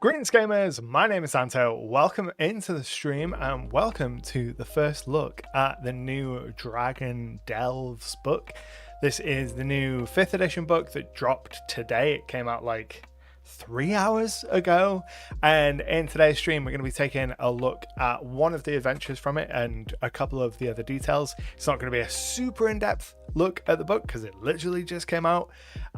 Greetings gamers, my name is Santo. Welcome into the stream and welcome to the first look at the new Dragon Delves book. This is the new 5th edition book that dropped today. It came out like 3 hours ago, and in today's stream we're going to be taking a look at one of the adventures from it and a couple of the other details. It's not going to be a super in-depth look at the book because it literally just came out,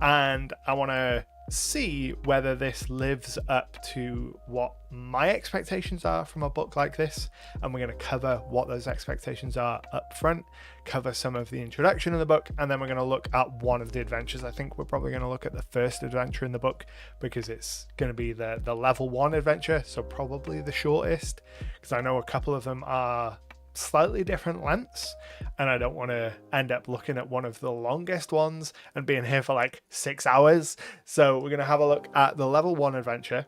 and I want to see whether this lives up to what my expectations are from a book like this, and we're going to cover what those expectations are up front, cover some of the introduction of the book, and then we're going to look at one of the adventures. I think we're probably going to look at the first adventure in the book because it's going to be the level 1 adventure, so probably the shortest, because I know a couple of them are slightly different lengths and I don't want to end up looking at one of the longest ones and being here for like 6 hours. So we're going to have a look at the level 1 adventure,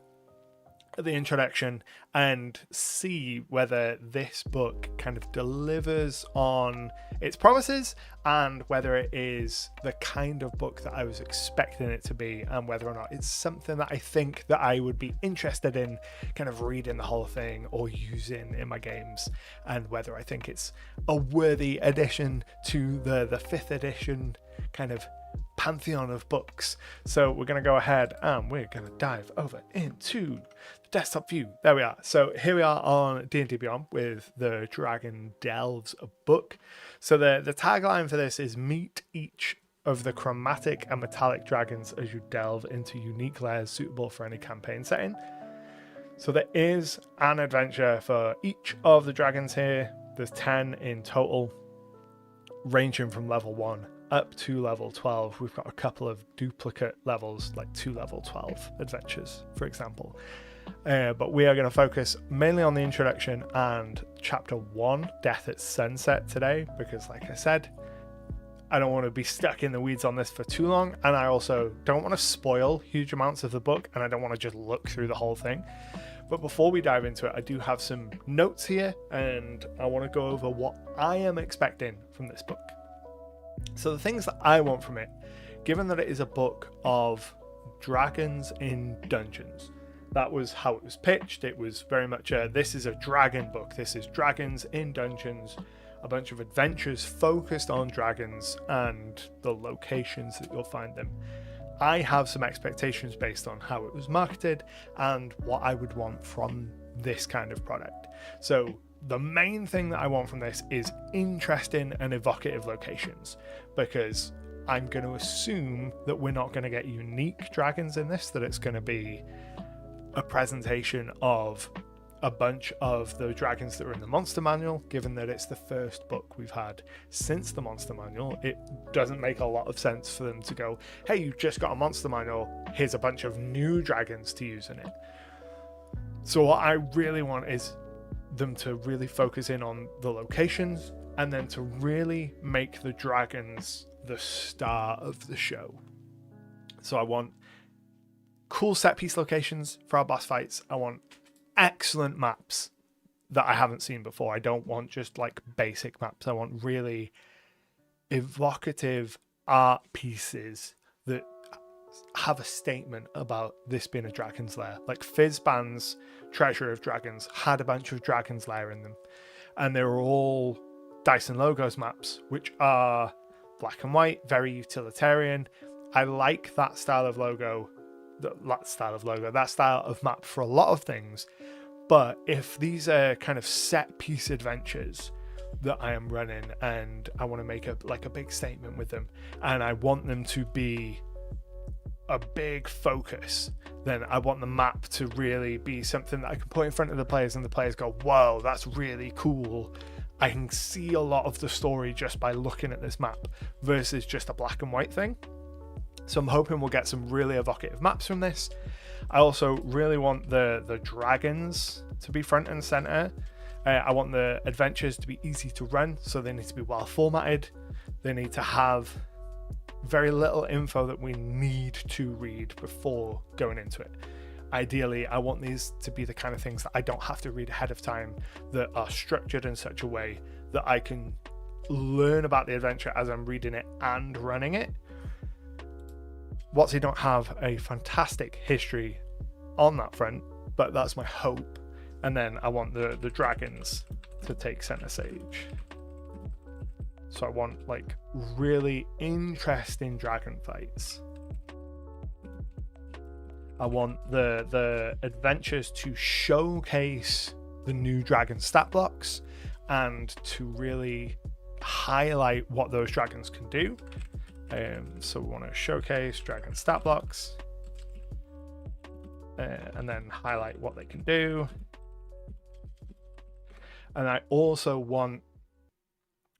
the introduction, and see whether this book kind of delivers on its promises and whether it is the kind of book that I was expecting it to be, and whether or not it's something that I think that I would be interested in kind of reading the whole thing or using in my games, and whether I think it's a worthy addition to the 5th edition kind of pantheon of books. So we're going to go ahead and we're going to dive over into the desktop view. There we are. So here we are on D&D Beyond with the Dragon Delves book. So the tagline for this is meet each of the chromatic and metallic dragons as you delve into unique layers suitable for any campaign setting. So there is an adventure for each of the dragons here. There's 10 in total, ranging from level 1 up to level 12. We've got a couple of duplicate levels, like 2 level 12 adventures, for example. But we are going to focus mainly on the introduction and chapter 1, Death at Sunset, today, because like I said, I don't want to be stuck in the weeds on this for too long, and I also don't want to spoil huge amounts of the book, and I don't want to just look through the whole thing. But before we dive into it, I do have some notes here, and I want to go over what I am expecting from this book. So the things that I want from it, given that it is a book of dragons in dungeons, that was how it was pitched. It was very much this is a dragon book. This is dragons in dungeons, a bunch of adventures focused on dragons and the locations that you'll find them. I have some expectations based on how it was marketed and what I would want from this kind of product. So the main thing that I want from this is interesting and evocative locations, because I'm going to assume that we're not going to get unique dragons in this, that it's going to be a presentation of a bunch of the dragons that are in the monster manual. Given that it's the first book we've had since the monster manual, it doesn't make a lot of sense for them to go, hey, you just got a monster manual, here's a bunch of new dragons to use in it. So what I really want is them to really focus in on the locations and then to really make the dragons the star of the show. So I want cool set piece locations for our boss fights. I want excellent maps that I haven't seen before. I don't want just like basic maps. I want really evocative art pieces that have a statement about this being a dragon's lair. Like Fizzban's Treasure of Dragons had a bunch of dragon's lair in them, and they were all Dice and Logos maps, which are black and white, very utilitarian. I like that style of logo, that style of map for a lot of things. But if these are kind of set piece adventures that I am running and I want to make a big statement with them, and I want them to be a big focus, then I want the map to really be something that I can put in front of the players and the players go, whoa, that's really cool. I can see a lot of the story just by looking at this map versus just a black and white thing. So I'm hoping we'll get some really evocative maps from this. I also really want the dragons to be front and center. I want the adventures to be easy to run, so they need to be well formatted. They need to have very little info that we need to read before going into it. Ideally, I want these to be the kind of things that I don't have to read ahead of time, that are structured in such a way that I can learn about the adventure as I'm reading it and running it. WotC don't have a fantastic history on that front, but that's my hope. And then I want the dragons to take center stage. So I want like really interesting dragon fights. I want the adventures to showcase the new dragon stat blocks and to really highlight what those dragons can do. So we want to showcase dragon stat blocks and then highlight what they can do. And I also want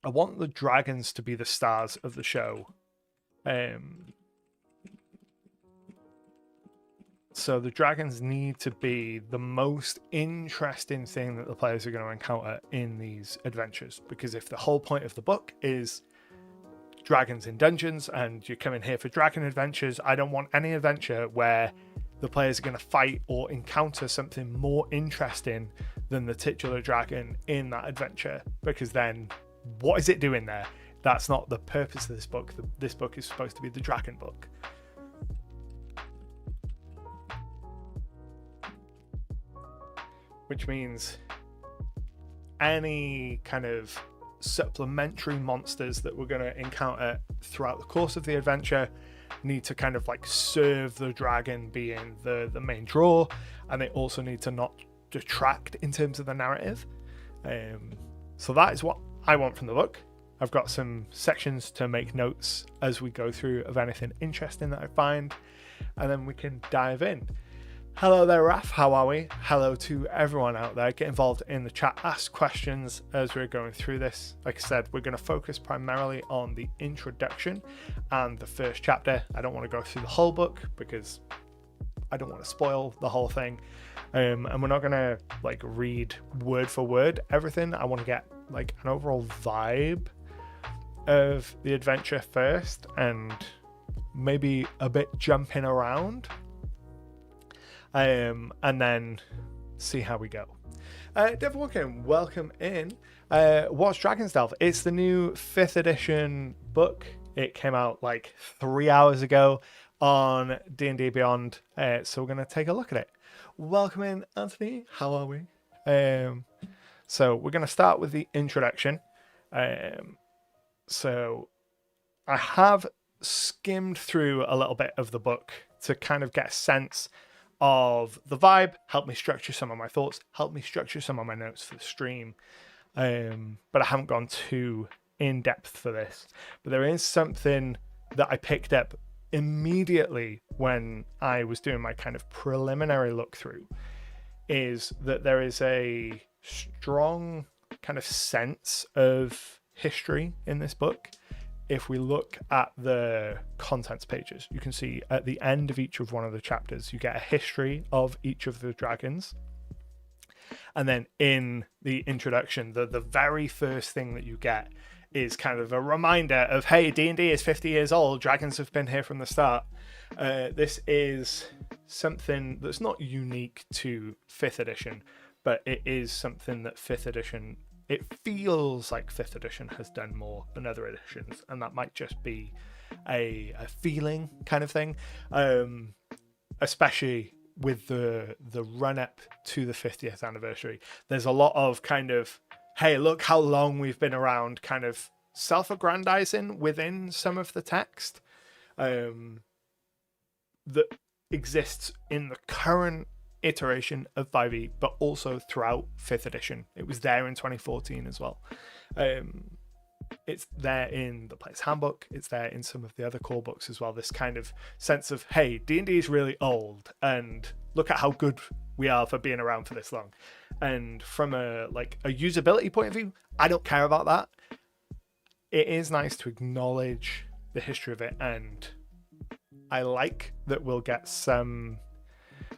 the dragons to be the stars of the show. So the dragons need to be the most interesting thing that the players are going to encounter in these adventures. Because if the whole point of the book is dragons in dungeons and you're coming here for dragon adventures, I don't want any adventure where the players are going to fight or encounter something more interesting than the titular dragon in that adventure. Because then, what is it doing there? That's not the purpose of this book. This book is supposed to be the dragon book. Which means any kind of supplementary monsters that we're going to encounter throughout the course of the adventure need to kind of like serve the dragon being the main draw, and they also need to not detract in terms of the narrative. So that is what I want from the book. I've got some sections to make notes as we go through of anything interesting that I find, and then we can dive in. Hello there, Raf. How are we? Hello to everyone out there. Get involved in the chat. Ask questions as we're going through this. Like I said, we're going to focus primarily on the introduction and the first chapter. I don't want to go through the whole book because I don't want to spoil the whole thing. And we're not going to like read word for word everything. I want to get like an overall vibe of the adventure first and maybe a bit jumping around. And then see how we go. Devil Walking, welcome in. What's Dragon's Delve? It's the new 5th edition book. It came out like 3 hours ago on D&D Beyond. So we're going to take a look at it. Welcome in, Anthony. How are we? So we're going to start with the introduction. So I have skimmed through a little bit of the book to kind of get a sense of the vibe, help me structure some of my thoughts, help me structure some of my notes for the stream. But I haven't gone too in depth for this. But there is something that I picked up immediately when I was doing my kind of preliminary look through, is that there is a strong kind of sense of history in this book. If we look at the contents pages, you can see at the end of each of one of the chapters, you get a history of each of the dragons. And then in the introduction, the very first thing that you get is kind of a reminder of, hey, D&D is 50 years old. Dragons have been here from the start. This is something that's not unique to 5th edition, but it is something that 5th edition, it feels like 5th edition has done more than other editions, and that might just be a feeling kind of thing, especially with the run-up to the 50th anniversary. There's a lot of kind of, hey, look how long we've been around, kind of self-aggrandizing within some of the text that exists in the current iteration of 5e, but also throughout 5th edition. It was there in 2014 as well. It's there in the player's handbook. It's there in some of the other core books as well. This kind of sense of, hey, D&D is really old, and look at how good we are for being around for this long. And from a usability point of view, I don't care about that. It is nice to acknowledge the history of it, and I like that we'll get some.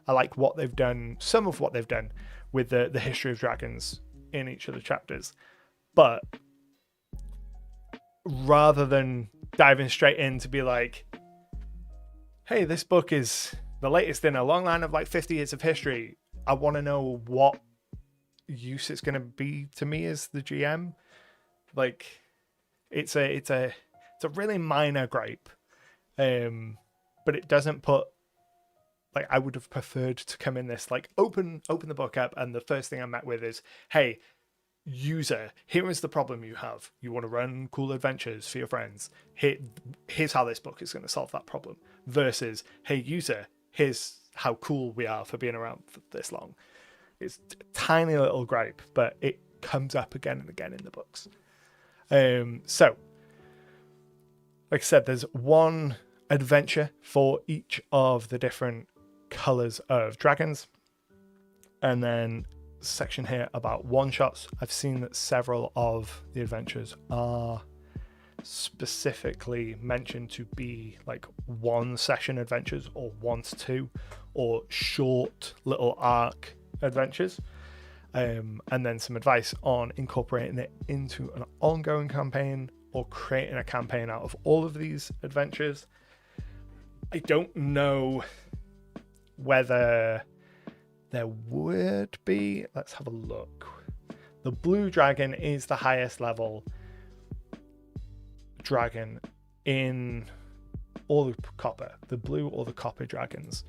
I like what they've done, some of what they've done with the history of dragons in each of the chapters. But rather than diving straight in to be like, hey, this book is the latest in a long line of like 50 years of history, I want to know what use it's going to be to me as the GM. Like, it's a really minor gripe, but it doesn't put like I would have preferred to come in this like open the book up, and the first thing I'm met with is, hey, user, here is the problem you have. You want to run cool adventures for your friends. Here's how this book is going to solve that problem. Versus, hey user, here's how cool we are for being around for this long. It's a tiny little gripe, but it comes up again and again in the books. So, like I said, there's one adventure for each of the different colors of dragons, and then section here about one-shots. I've seen that several of the adventures are specifically mentioned to be like one session adventures, or 1 to 2, or short little arc adventures, and then some advice on incorporating it into an ongoing campaign or creating a campaign out of all of these adventures. I don't know whether there would be, let's have a look. The blue dragon is the highest level dragon in all the copper, the blue or the copper dragons.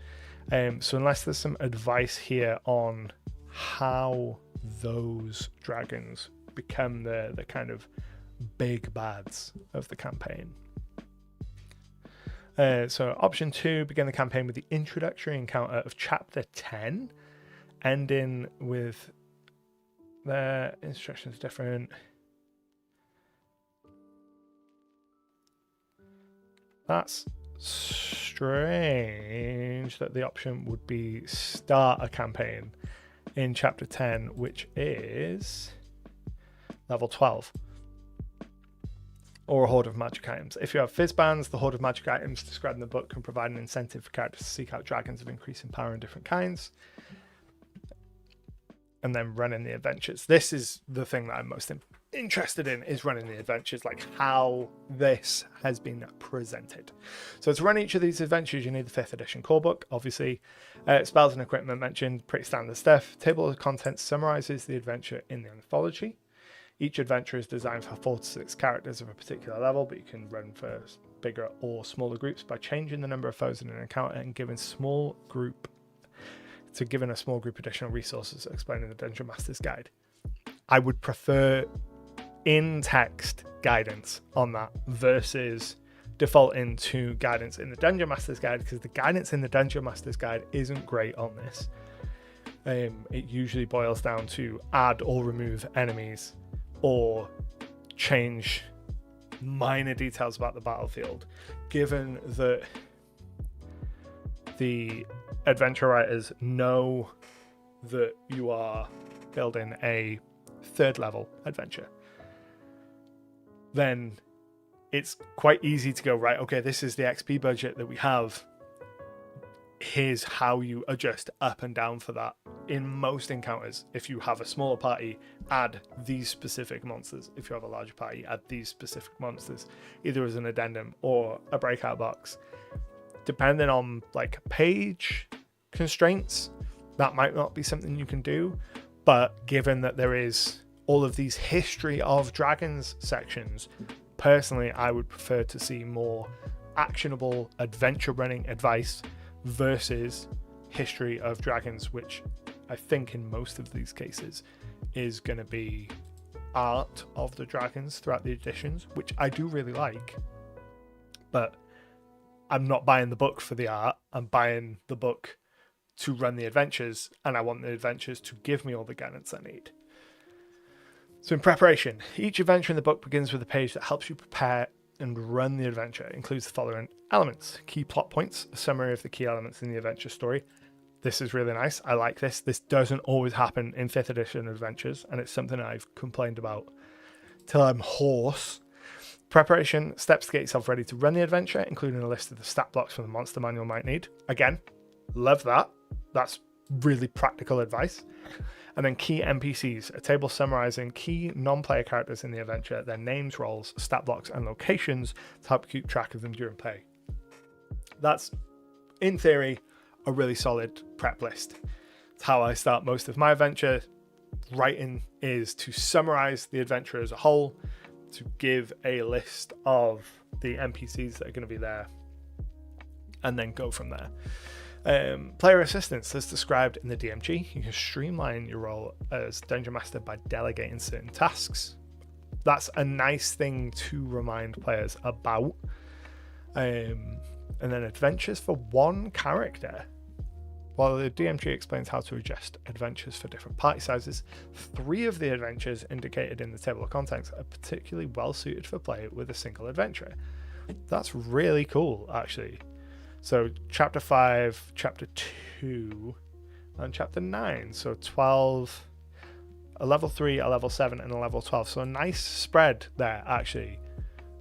So unless there's some advice here on how those dragons become the kind of big bads of the campaign. So option 2, begin the campaign with the introductory encounter of chapter 10, ending with the instructions different. That's strange that the option would be start a campaign in chapter 10, which is level 12. Or a hoard of magic items. If you have fizz bands, the hoard of magic items described in the book can provide an incentive for characters to seek out dragons of increasing power in different kinds. And then running the adventures. This is the thing that I'm most interested in, is running the adventures, like how this has been presented. So to run each of these adventures, you need the 5th edition core book, obviously. Spells and equipment mentioned, pretty standard stuff. Table of contents summarizes the adventure in the anthology. Each adventure is designed for 4 to 6 characters of a particular level, but you can run for bigger or smaller groups by changing the number of foes in an encounter and giving a small group additional resources explaining the Dungeon Master's Guide. I would prefer in-text guidance on that versus defaulting to guidance in the Dungeon Master's Guide, because the guidance in the Dungeon Master's Guide isn't great on this. It usually boils down to add or remove enemies, or change minor details about the battlefield, given that the adventure writers know that you are building a 3rd level adventure. Then it's quite easy to go, right, okay, this is the XP budget that we have. Here's how you adjust up and down for that. In most encounters, if you have a smaller party, add these specific monsters. If you have a larger party, add these specific monsters, either as an addendum or a breakout box. Depending on like page constraints, that might not be something you can do, but given that there is all of these history of dragons sections, personally I would prefer to see more actionable adventure running advice versus history of dragons, which I think in most of these cases is going to be art of the dragons throughout the editions, which I do really like, but I'm not buying the book for the art. I'm buying the book to run the adventures, and I want the adventures to give me all the guidance I need. So in preparation, each adventure in the book begins with a page that helps you prepare and run the adventure. It includes the following elements: key plot points, a summary of the key elements in the adventure story. This is really nice. I like this. This doesn't always happen in 5th edition adventures, and it's something I've complained about till I'm hoarse. Preparation, steps to get yourself ready to run the adventure, including a list of the stat blocks from the monster manual might need. Again, love that. That's really practical advice. And then key NPCs, a table summarizing key non-player characters in the adventure, their names, roles, stat blocks, and locations to help keep track of them during play. That's, in theory, a really solid prep list. It's how I start most of my adventure. Writing is to summarize the adventure as a whole, to give a list of the NPCs that are going to be there, and then go from there. Player assistance, as described in the DMG, you can streamline your role as Dungeon Master by delegating certain tasks. That's a nice thing to remind players about. And then adventures for one character. While the DMG explains how to adjust adventures for different party sizes, 3 of the adventures indicated in the table of contents are particularly well suited for play with a single adventurer. That's really cool, actually. So chapter 5, chapter 2, and chapter 9. So 12, a level 3, a level 7, and a level 12. So a nice spread there, actually.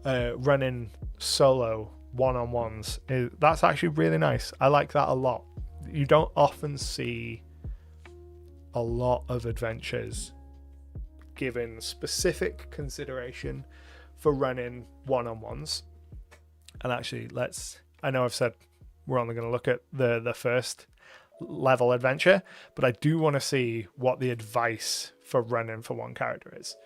Running solo one-on-ones, that's actually really nice. I like that a lot. You don't often see a lot of adventures given specific consideration for running one-on-ones. And actually, I know I've said we're only going to look at the first level adventure, but I do want to see what the advice for running for one character is.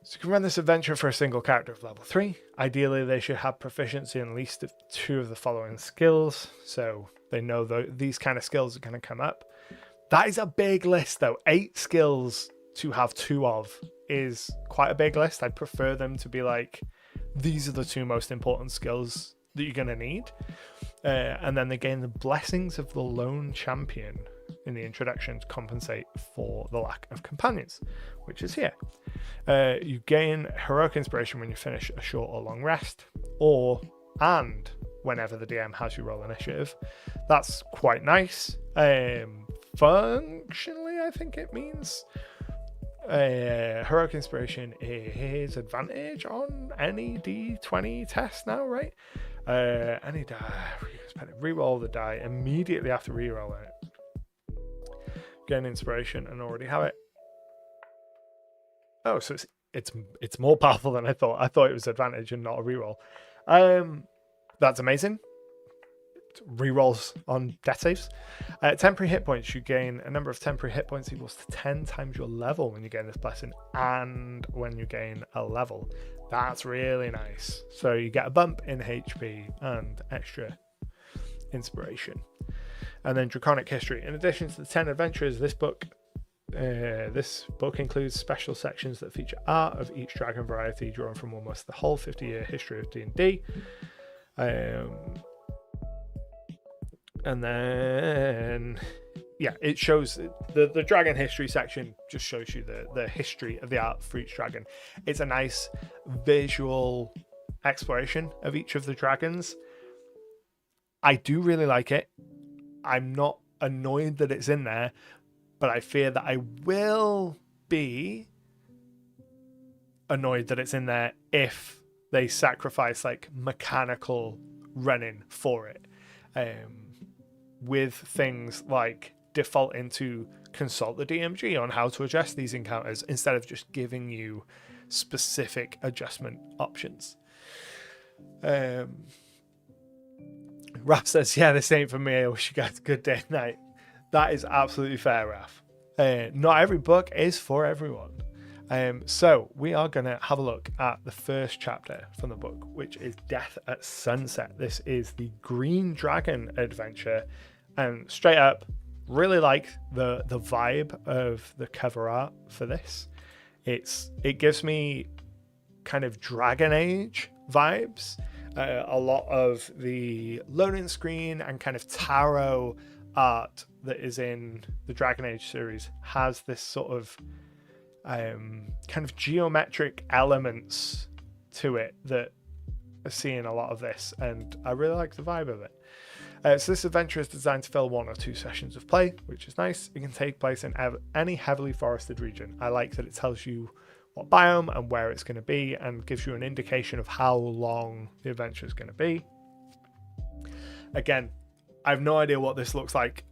So you can run this adventure for a single character of level 3. Ideally, they should have proficiency in at least 2 of the following skills, so they know these kind of skills are going to come up. That is a big list, though. 8 skills to have 2 of is quite a big list. I'd prefer them to be like, these are the 2 most important skills that you're going to need. And then they gain the blessings of the lone champion in the introduction to compensate for the lack of companions, which is here. You gain heroic inspiration when you finish a short or long rest, and whenever the DM has you roll initiative. That's quite nice. Functionally, I think it means heroic inspiration is advantage on any D20 test now, right? Any die, reroll the die immediately after rerolling it. Gain inspiration and already have it. Oh, so it's more powerful than I thought. I thought it was advantage and not a reroll. That's amazing. Rerolls on death saves. Temporary hit points. You gain a number of temporary hit points equals to 10 times your level when you gain this blessing and when you gain a level. That's really nice. So you get a bump in HP and extra inspiration. And then Draconic History. In addition to the 10 adventures, this book includes special sections that feature art of each dragon variety drawn from almost the whole 50-year history of D&D. And then, it shows the dragon history section just shows you the history of the art for each dragon. It's a nice visual exploration of each of the dragons. I do really like it. I'm not annoyed that it's in there, but I fear that I will be annoyed that it's in there if they sacrifice like mechanical running for it. With things like defaulting to consult the DMG on how to adjust these encounters instead of just giving you specific adjustment options. Raph says, yeah, this ain't for me. I wish you guys a good day and night. That is absolutely fair, Raph. Not every book is for everyone. So we are going to have a look at the first chapter from the book, which is Death at Sunset. This is the Green Dragon adventure. And straight up, really like the vibe of the cover art for this. It gives me kind of Dragon Age vibes. A lot of the loading screen and kind of tarot art that is in the Dragon Age series has this sort of kind of geometric elements to it that are seeing a lot of this, and I really like the vibe of it. So this adventure is designed to fill 1 or 2 sessions of play, which is nice. It can take place in any heavily forested region. I like that it tells you what biome and where it's going to be and gives you an indication of how long the adventure is going to be. Again, I have no idea what this looks like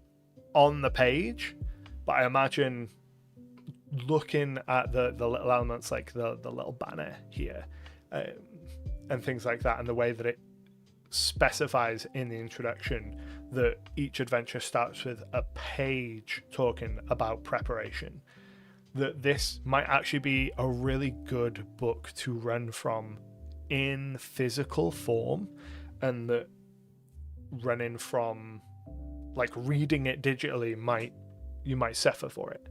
on the page, but I imagine looking at the little elements like the little banner here and things like that, and the way that it specifies in the introduction that each adventure starts with a page talking about preparation, that this might actually be a really good book to run from in physical form, and that running from like reading it digitally you might suffer for it.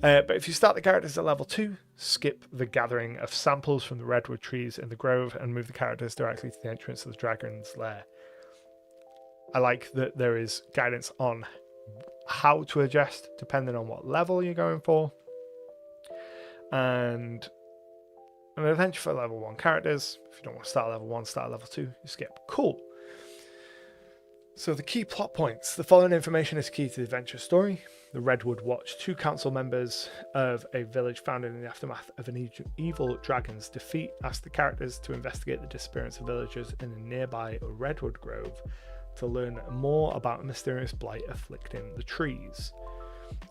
But if you start the characters at level 2, skip the gathering of samples from the redwood trees in the grove and move the characters directly to the entrance of the dragon's lair. I like that there is guidance on how to adjust depending on what level you're going for. And an adventure for level 1 characters. If you don't want to start at level 1, start at level 2, you skip. Cool. So the key plot points. The following information is key to the adventure story. The Redwood Watch, 2 council members of a village founded in the aftermath of an evil dragon's defeat, ask the characters to investigate the disappearance of villagers in a nearby Redwood Grove to learn more about a mysterious blight afflicting the trees.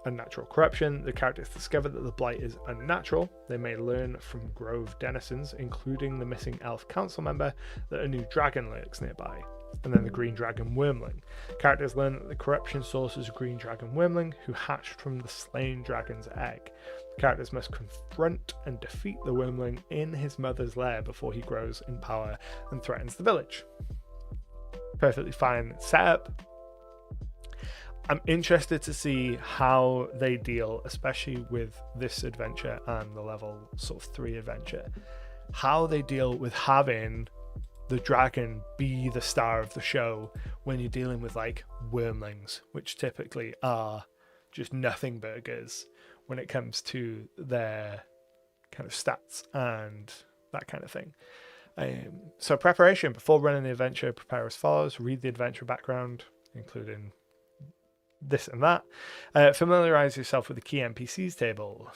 Unnatural corruption. The characters discover that the blight is unnatural. They may learn from grove denizens, including the missing elf council member, that a new dragon lurks nearby. And then the green dragon wormling. Characters learn that the corruption source is a green dragon wormling who hatched from the slain dragon's egg. Characters must confront and defeat the wormling in his mother's lair before he grows in power and threatens the village. Perfectly fine setup. I'm interested to see how they deal, especially with this adventure and the level sort of 3 adventure, how they deal with having the dragon be the star of the show when you're dealing with like wormlings, which typically are just nothing burgers when it comes to their kind of stats and that kind of thing. So preparation. Before running the adventure, prepare as follows. Read the adventure background, including this and that. Familiarize yourself with the key NPCs table.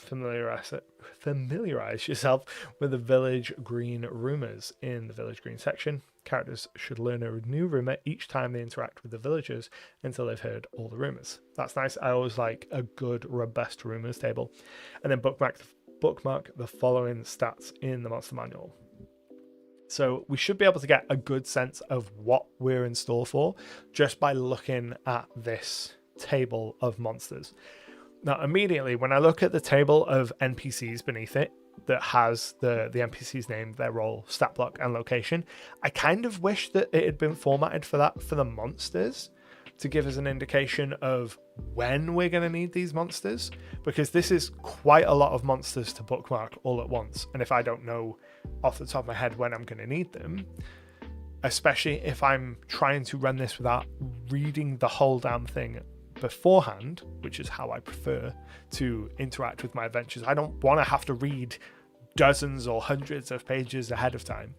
Familiarize yourself with the village green rumors in the village green section. Characters should learn a new rumor each time they interact with the villagers until they've heard all the rumors. That's nice. I always like a good robust rumors table. And then bookmark the following stats in the monster manual. So we should be able to get a good sense of what we're in store for just by looking at this table of monsters. Now, immediately when I look at the table of NPCs beneath it that has the NPC's name, their role, stat block, and location, I kind of wish that it had been formatted for that for the monsters to give us an indication of when we're going to need these monsters, because this is quite a lot of monsters to bookmark all at once. And if I don't know off the top of my head when I'm going to need them, especially if I'm trying to run this without reading the whole damn thing beforehand, which is how I prefer to interact with my adventures. I don't want to have to read dozens or hundreds of pages ahead of time.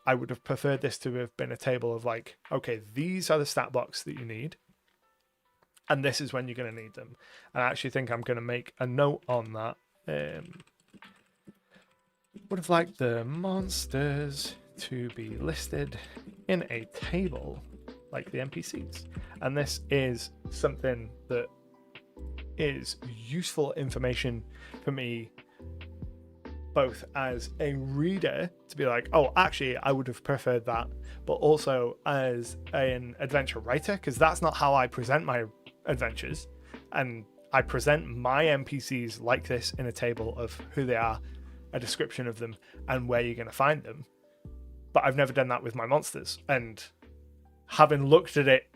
I would have preferred this to have been a table of like, okay, these are the stat blocks that you need, and this is when you're going to need them. And I actually think I'm going to make a note on that. Would have liked the monsters to be listed in a table like the NPCs. And this is something that is useful information for me, both as a reader to be like, oh, actually, I would have preferred that, but also as an adventure writer, because that's not how I present my adventures. And I present my NPCs like this in a table of who they are, a description of them, and where you're going to find them. But I've never done that with my monsters. And having looked at it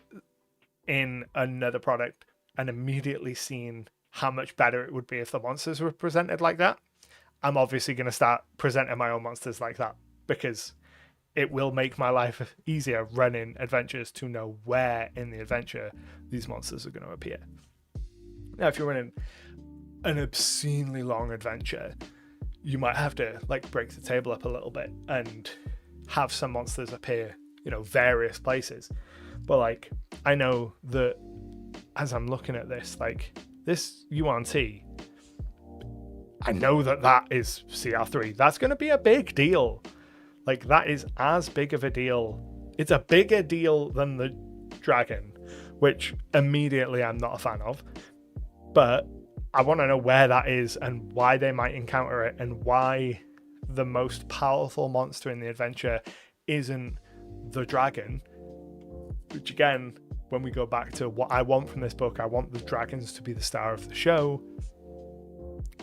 in another product and immediately seen how much better it would be if the monsters were presented like that, I'm obviously going to start presenting my own monsters like that, because it will make my life easier running adventures to know where in the adventure these monsters are going to appear. Now, if you're running an obscenely long adventure, you might have to like break the table up a little bit and have some monsters appear, various places. But like, I know that as I'm looking at this, like this UNT, I know that is CR3. That's going to be a big deal. Like, that is as big of a deal. It's a bigger deal than the dragon, which immediately I'm not a fan of. But I want to know where that is and why they might encounter it, and why the most powerful monster in the adventure isn't the dragon. Which again, when we go back to what I want from this book, I want the dragons to be the star of the show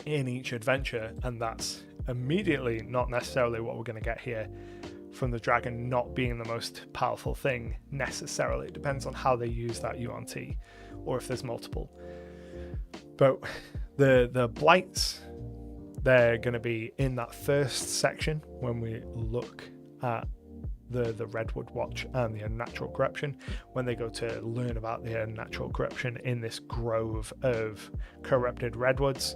in each adventure, and that's immediately not necessarily what we're going to get here from the dragon not being the most powerful thing necessarily. It depends on how they use that UNT, or if there's multiple. But the blights, they're going to be in that first section when we look at the Redwood Watch and the unnatural corruption, when they go to learn about the unnatural corruption in this grove of corrupted redwoods.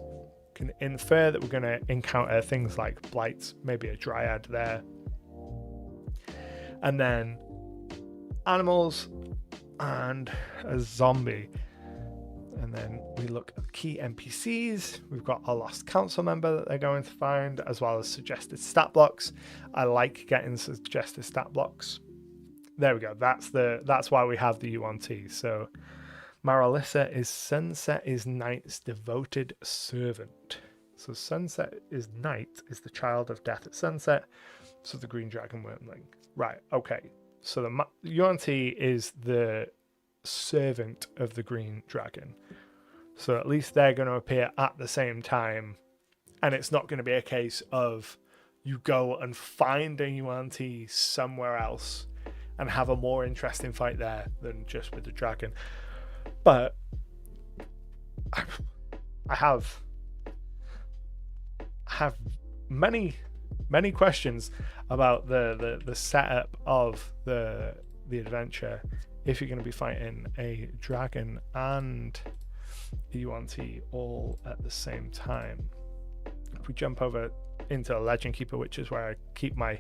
Can infer that we're going to encounter things like blights, maybe a dryad there, and then animals and a zombie. And then we look at the key NPCs. We've got a lost council member that they're going to find, as well as suggested stat blocks. I like getting suggested stat blocks. There we go. That's why we have the UNT. So Maralissa is Sunset is Night's devoted servant. So Sunset is Night is the child of death at sunset. So the green dragon wormling. Right. Okay. So the UNT is the servant of the green dragon. So at least they're going to appear at the same time, and it's not going to be a case of you go and find a UNT somewhere else and have a more interesting fight there than just with the dragon. But I have many questions about the setup of the adventure if you're going to be fighting a dragon and the UNT all at the same time. If we jump over into Legend Keeper, which is where I keep my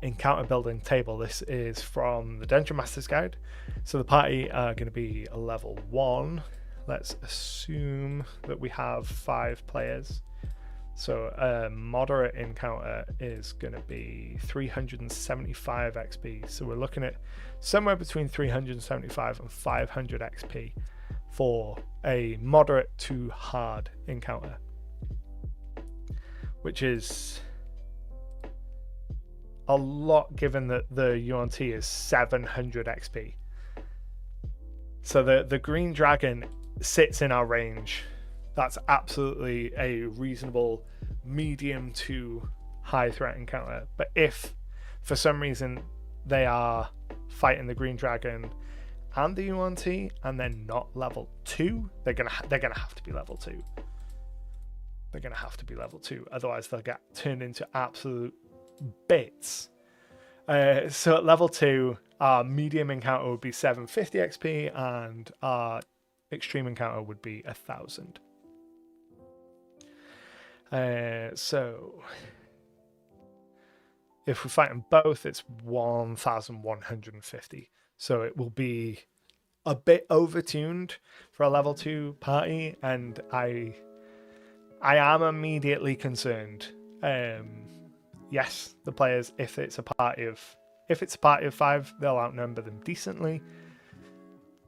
encounter building table, this is from the Dungeon Master's Guide. So the party are going to be a level 1. Let's assume that we have 5 players. So a moderate encounter is going to be 375 XP. So we're looking at somewhere between 375 and 500 XP for a moderate to hard encounter, which is a lot given that the UNT is 700 XP. So the green dragon sits in our range. That's absolutely a reasonable medium to high threat encounter. But if for some reason they are fighting the green dragon and the UNT and they're not level 2, they're gonna have to be level 2. They're gonna have to be level 2, otherwise they'll get turned into absolute bits. So at level 2, our medium encounter would be 750 XP and our extreme encounter would be 1000. So if we fight them both, it's 1150. So it will be a bit overtuned for a level 2 party, and I am immediately concerned. Yes, the players, if it's a party of 5, they'll outnumber them decently.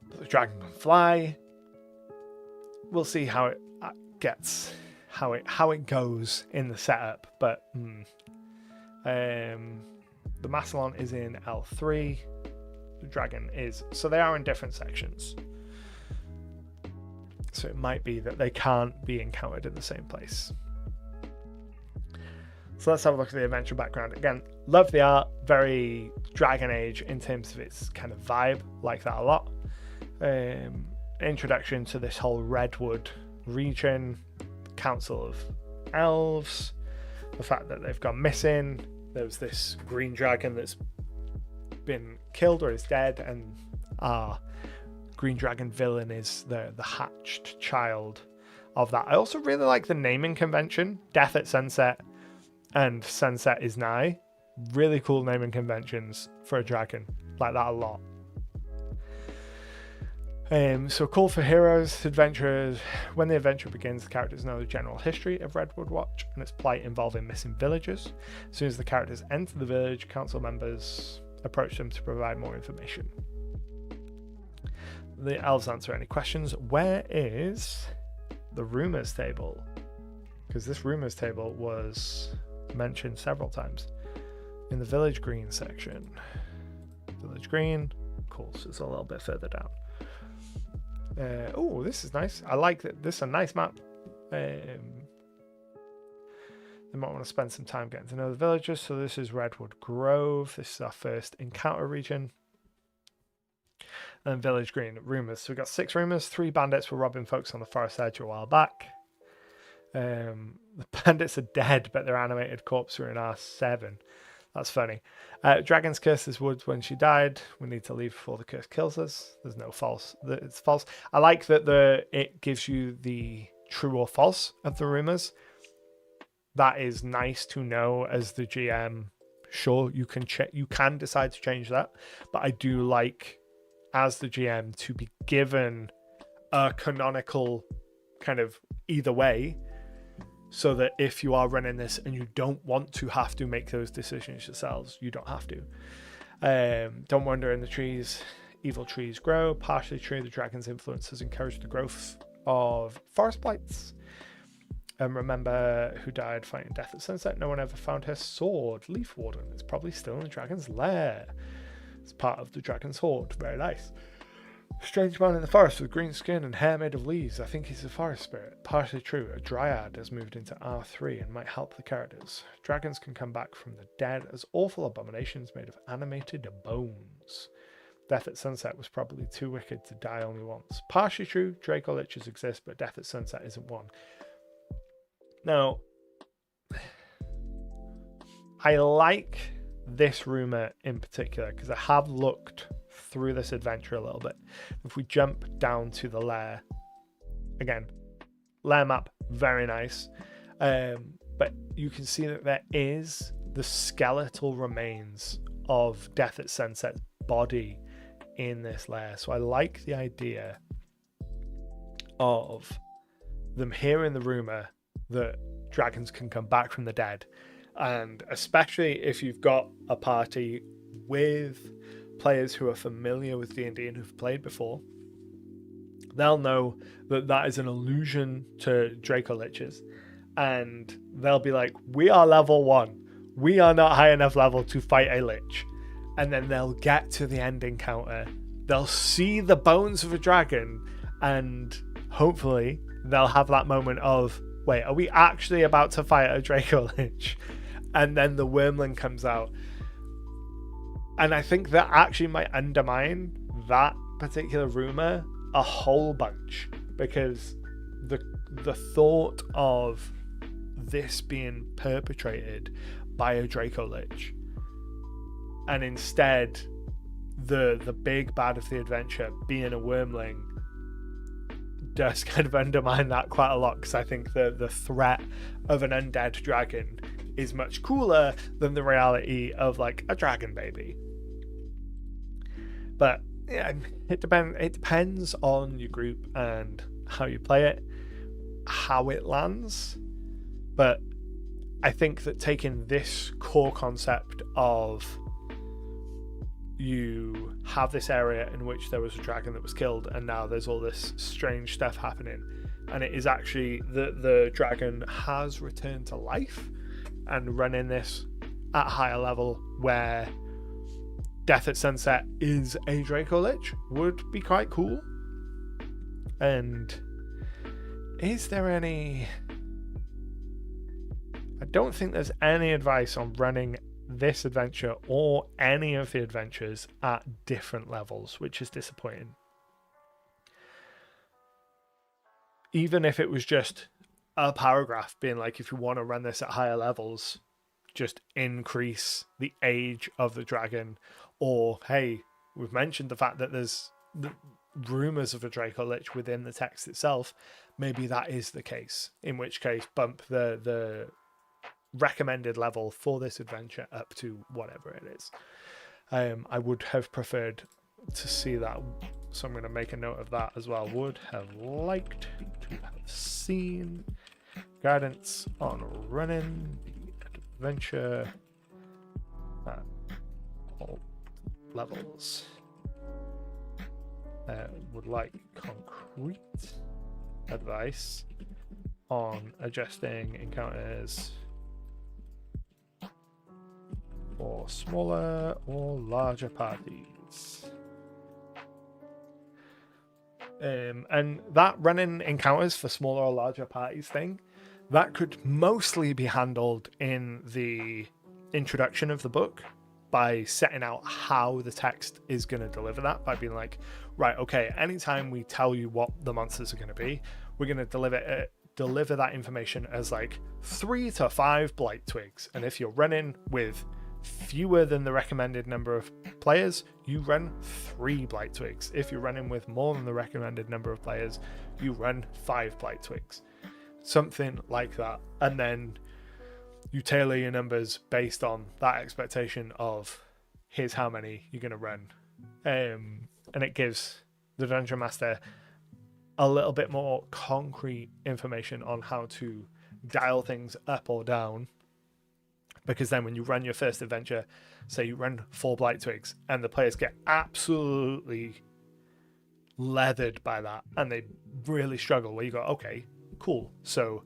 But the dragon can fly. We'll see how it gets. How it goes in the setup, but the Massillon is in L3, the dragon is, so they are in different sections, so it might be that they can't be encountered in the same place. So let's have a look at the adventure background. Again, love the art, very Dragon Age in terms of its kind of vibe, like that a lot. Introduction to this whole Redwood region, Council of Elves, the fact that they've gone missing. There's this green dragon that's been killed or is dead, and our green dragon villain is the hatched child of that. I also really like the naming convention, Death at Sunset and Sunset is Nigh. Really cool naming conventions for a dragon, like that a lot. So call for heroes, adventurers. When the adventure begins, the characters know the general history of Redwood Watch and its plight involving missing villagers. As soon as the characters enter the village, council members approach them to provide more information. The elves answer any questions. Where is the rumors table? Because this rumors table was mentioned several times in the village green section. Village green, of course, it's a little bit further down. Oh, this is nice. I like that. This is a nice map. There's they might want to spend some time getting to know the villagers. So this is Redwood Grove. This is our first encounter region. And Village Green, rumors. So we've got 6 rumors. 3 bandits were robbing folks on the forest edge a while back. The bandits are dead, but their animated corpses are in R7. That's funny. Dragon's curse is woods when she died. We need to leave before the curse kills us. There's no false. It's false. I like that it gives you the true or false of the rumors. That is nice to know as the GM. Sure, you can decide to change that, but I do like, as the GM, to be given a canonical kind of either way, so that if you are running this and you don't want to have to make those decisions yourselves, you don't have to. Don't wander in the trees. Evil trees grow. Partially true, the dragon's influence has encouraged the growth of forest blights. Remember who died fighting death at sunset? No one ever found her sword. Leaf Warden. It's probably still in the dragon's lair. It's part of the dragon's hoard. Very nice. Strange man in the forest with green skin and hair made of leaves. I think he's a forest spirit. Partially true. A dryad has moved into R3 and might help the characters. Dragons can come back from the dead as awful abominations made of animated bones. Death at sunset was probably too wicked to die only once. Partially true. Draco Liches exist, but death at sunset isn't one. Now, I like this rumor in particular because I have looked through this adventure a little bit. If we jump down to the lair, again, lair map, very nice, but you can see that there is the skeletal remains of Death at Sunset's body in this lair. So I like the idea of them hearing the rumor that dragons can come back from the dead, and especially if you've got a party with players who are familiar with D&D and who've played before, they'll know that that is an allusion to Draco Liches, and they'll be like, we are level 1, we are not high enough level to fight a lich. And then they'll get to the end encounter, they'll see the bones of a dragon, and hopefully they'll have that moment of, wait, are we actually about to fight a Draco Lich? And then the Wormling comes out. And I think that actually might undermine that particular rumor a whole bunch, because the thought of this being perpetrated by a Draco Lich, and instead the big bad of the adventure being a Wormling, does kind of undermine that quite a lot, because I think the threat of an undead dragon is much cooler than the reality of like a dragon baby. But yeah, it depends on your group and how you play it, how it lands. But I think that taking this core concept of, you have this area in which there was a dragon that was killed, and now there's all this strange stuff happening, and it is actually the dragon has returned to life, and running this at a higher level where Death at Sunset is a Draco Lich would be quite cool. And is there any... I don't think there's any advice on running this adventure or any of the adventures at different levels, which is disappointing. Even if it was just a paragraph being like, if you want to run this at higher levels, just increase the age of the dragon, or hey, we've mentioned the fact that there's rumors of a Draco Lich within the text itself, maybe that is the case, in which case bump the recommended level for this adventure up to whatever it is. I would have preferred to see that, so I'm going to make a note of that as well. Would have liked to have seen guidance on running the adventure at all levels. Would like concrete advice on adjusting encounters for smaller or larger parties. And that running encounters for smaller or larger parties thing, That could mostly be handled in the introduction of the book by setting out how the text is going to deliver that, by being like, right, okay, anytime we tell you what the monsters are going to be, we're going to deliver that information as like 3 to 5 blight twigs. And if you're running with fewer than the recommended number of players, you run 3 blight twigs. If you're running with more than the recommended number of players, you run 5 blight twigs. Something like that. And then you tailor your numbers based on that expectation of here's how many you're going to run. And it gives the Dungeon Master a little bit more concrete information on how to dial things up or down. Because then when you run your first adventure, say you run 4 blight twigs and the players get absolutely leathered by that and they really struggle, where you go, okay, cool, so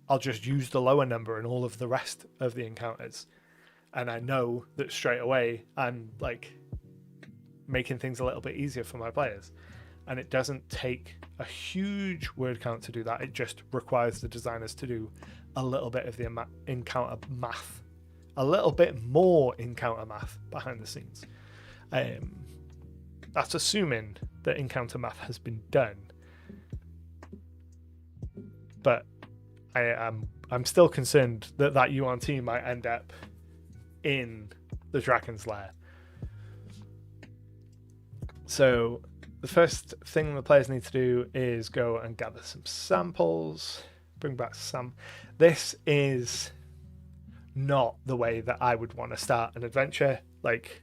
I'll just use the lower number in all of the rest of the encounters, and I know that straight away I'm like making things a little bit easier for my players. And it doesn't take a huge word count to do that. It just requires the designers to do a little bit of the encounter math, a little bit more encounter math behind the scenes. That's assuming that encounter math has been done. But I'm still concerned that UNT might end up in the Dragon's Lair. So the first thing the players need to do is go and gather some samples, bring back some. This is not the way that I would want to start an adventure. Like,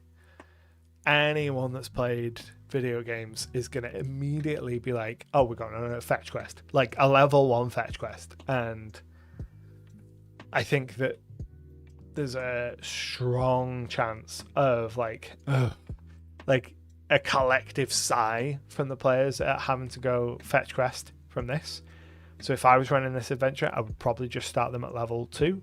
anyone that's played video games is going to immediately be like, oh, we're going on a fetch quest, like a level 1 fetch quest. And I think that there's a strong chance of like a collective sigh from the players at having to go fetch quest from this. So if I was running this adventure, I would probably just start them at level 2,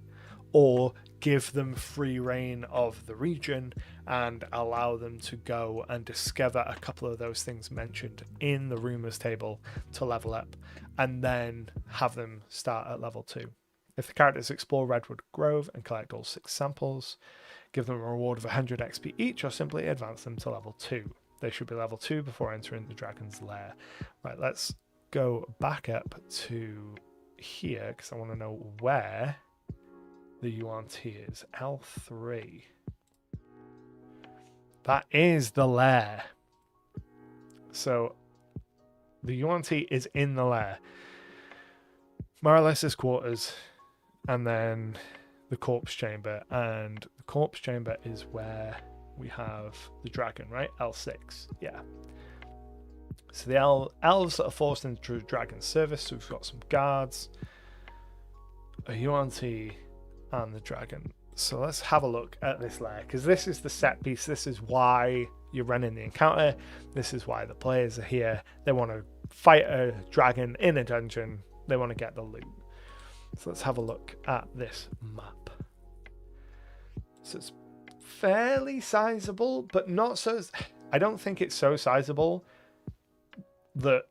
or give them free reign of the region and allow them to go and discover a couple of those things mentioned in the rumors table to level up, and then have them start at level 2. If the characters explore Redwood Grove and collect all 6 samples, give them a reward of 100 XP each, or simply advance them to level 2. They should be level 2 before entering the Dragon's Lair. Right, let's go back up to here, because I want to know where the UNT is. L3. That is the lair. So the UNT is in the lair. Morales's quarters, and then the corpse chamber. And the corpse chamber is where we have the dragon, right? L6. Yeah. So the elves that are forced into the dragon's service. So we've got some guards, a UNT, and the dragon. So let's have a look at this lair, because this is the set piece. This is why you're running the encounter. This is why the players are here. They want to fight a dragon in a dungeon. They want to get the loot. So let's have a look at this map. So it's fairly sizable, but not so. I don't think it's so sizable that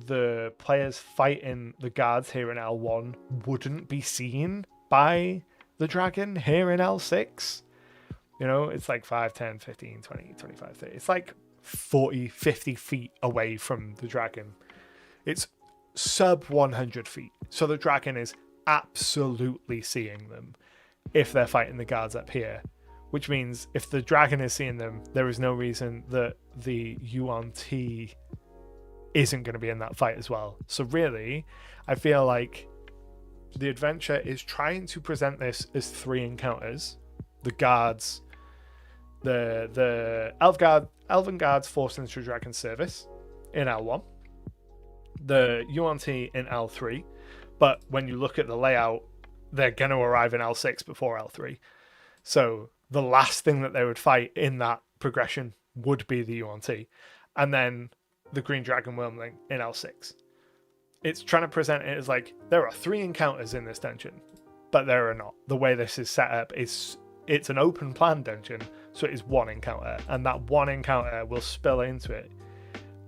the players fighting the guards here in L1 wouldn't be seen by the dragon here in L6. You know, it's like 5, 10, 15, 20, 25, 30. It's like 40, 50 feet away from the dragon. It's sub 100 feet. So the dragon is absolutely seeing them if they're fighting the guards up here. Which means if the dragon is seeing them, there is no reason that the UNT isn't going to be in that fight as well. So really, I feel like the adventure is trying to present this as 3 encounters. The guards, the elven guards forced into dragon service in L1, the UNT in L3, but when you look at the layout, they're going to arrive in L6 before L3. So the last thing that they would fight in that progression would be the UNT, and then the Green Dragon Wormling in L6. It's trying to present it as like there are 3 encounters in this dungeon, but there are not. The way this is set up is it's an open plan dungeon, so it is 1 encounter, and that 1 encounter will spill into it.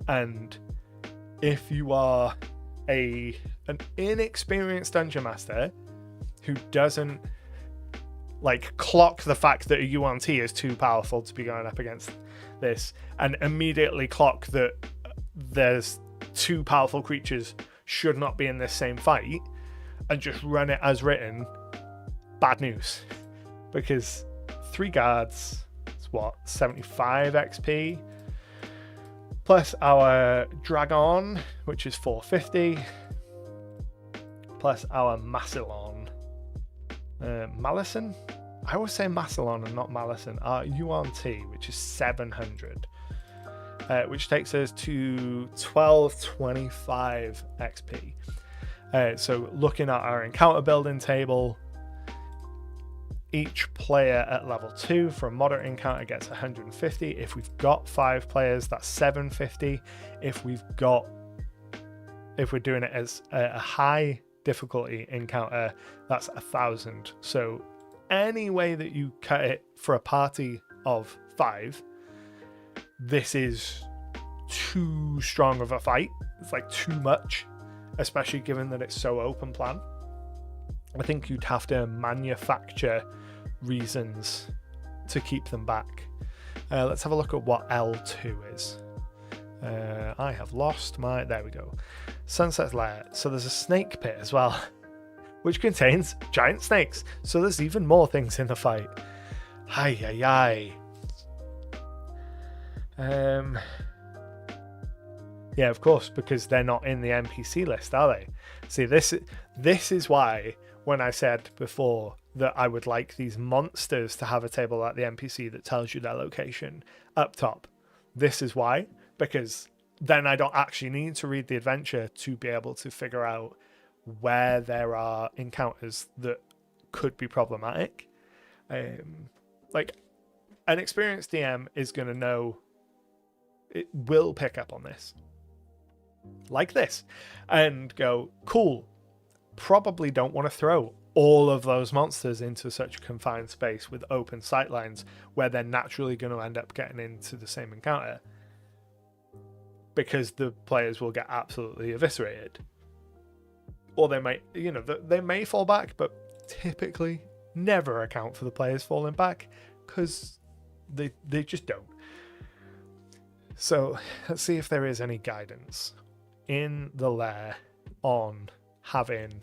And if you are an inexperienced dungeon master who doesn't like clock the fact that a UNT is too powerful to be going up against this, and immediately clock that there's two powerful creatures should not be in this same fight, and just run it as written, bad news. Because 3 guards, it's what, 75 XP, plus our Dragon, which is 450, plus our Massillon. Malison? I always say Massillon and not Malison. Our UNT, which is 700, which takes us to 1225 XP. So looking at our encounter building table, each player at level 2 for a moderate encounter gets 150. If we've got 5 players, that's 750. If we're doing it as a high difficulty encounter, that's 1,000. So any way that you cut it for a party of 5, this is too strong of a fight. It's like too much, especially given that it's so open plan. I think you'd have to manufacture reasons to keep them back. Let's have a look at what L2 is. I have lost my... There we go. Sunset's Lair. So there's a snake pit as well, which contains giant snakes. So there's even more things in the fight. Hi. Yeah, of course, because they're not in the NPC list, are they? See, this is why when I said before that I would like these monsters to have a table like the NPC that tells you their location up top. This is why, because then I don't actually need to read the adventure to be able to figure out where there are encounters that could be problematic. Like, an experienced DM is going to know, it will pick up on this. Like this. And go, cool, probably don't want to throw all of those monsters into such a confined space with open sightlines where they're naturally going to end up getting into the same encounter, because the players will get absolutely eviscerated. Or they might, they may fall back, but typically never account for the players falling back because they just don't. So let's see if there is any guidance in the lair on having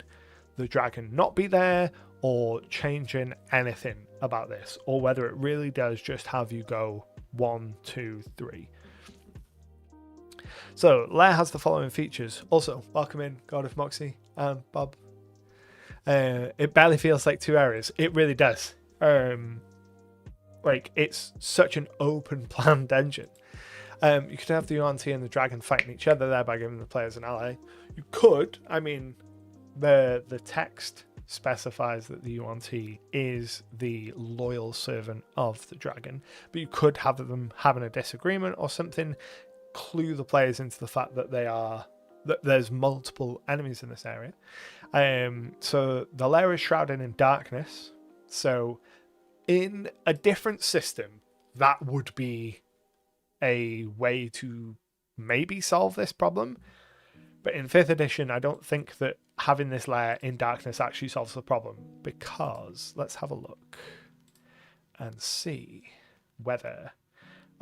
the dragon not be there or changing anything about this, or whether it really does just have you go 1, 2, 3. So lair has the following features. Also, welcome in God of Moxie and Bob. It barely feels like 2 areas. It really does. Like, it's such an open plan dungeon. You could have the UNT and the dragon fighting each other there by giving the players an ally. You could, the text specifies that the UNT is the loyal servant of the dragon, but you could have them having a disagreement or something, clue the players into the fact that there's multiple enemies in this area. So the lair is shrouded in darkness. So in a different system, that would be a way to maybe solve this problem. But in 5th edition, I don't think that having this lair in darkness actually solves the problem, because let's have a look and see whether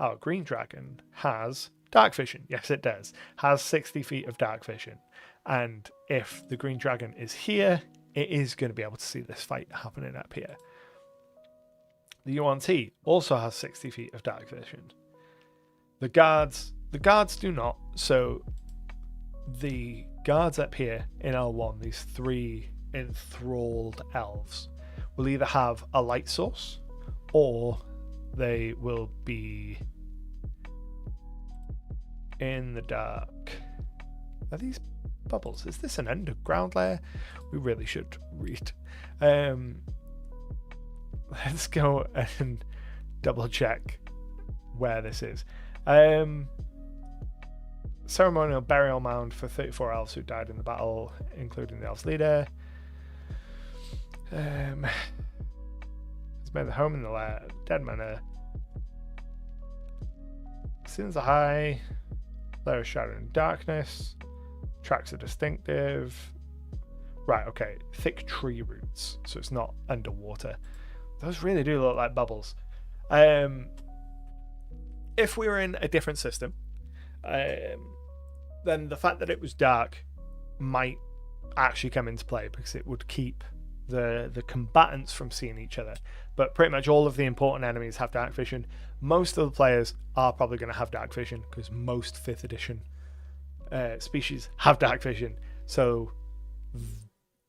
our green dragon has dark vision. Yes, it does. Has 60 feet of dark vision. And if the green dragon is here, it is going to be able to see this fight happening up here. The UNT also has 60 feet of dark vision. The guards do not. So the guards up here in L1, these 3 enthralled elves, will either have a light source or they will be in the dark. Are these bubbles? Is this an underground layer? We really should read. Let's go and double check where this is. Ceremonial burial mound for 34 elves who died in the battle, including the elves leader. It's made the home in the lair. Dead manor. Ceilings are high. Lair is shrouded in darkness. Tracks are distinctive. Right, okay. Thick tree roots, so it's not underwater. Those really do look like bubbles. If we were in a different system, then the fact that it was dark might actually come into play, because it would keep the combatants from seeing each other. But pretty much all of the important enemies have dark vision. Most of the players are probably going to have dark vision, because most 5th edition species have dark vision. So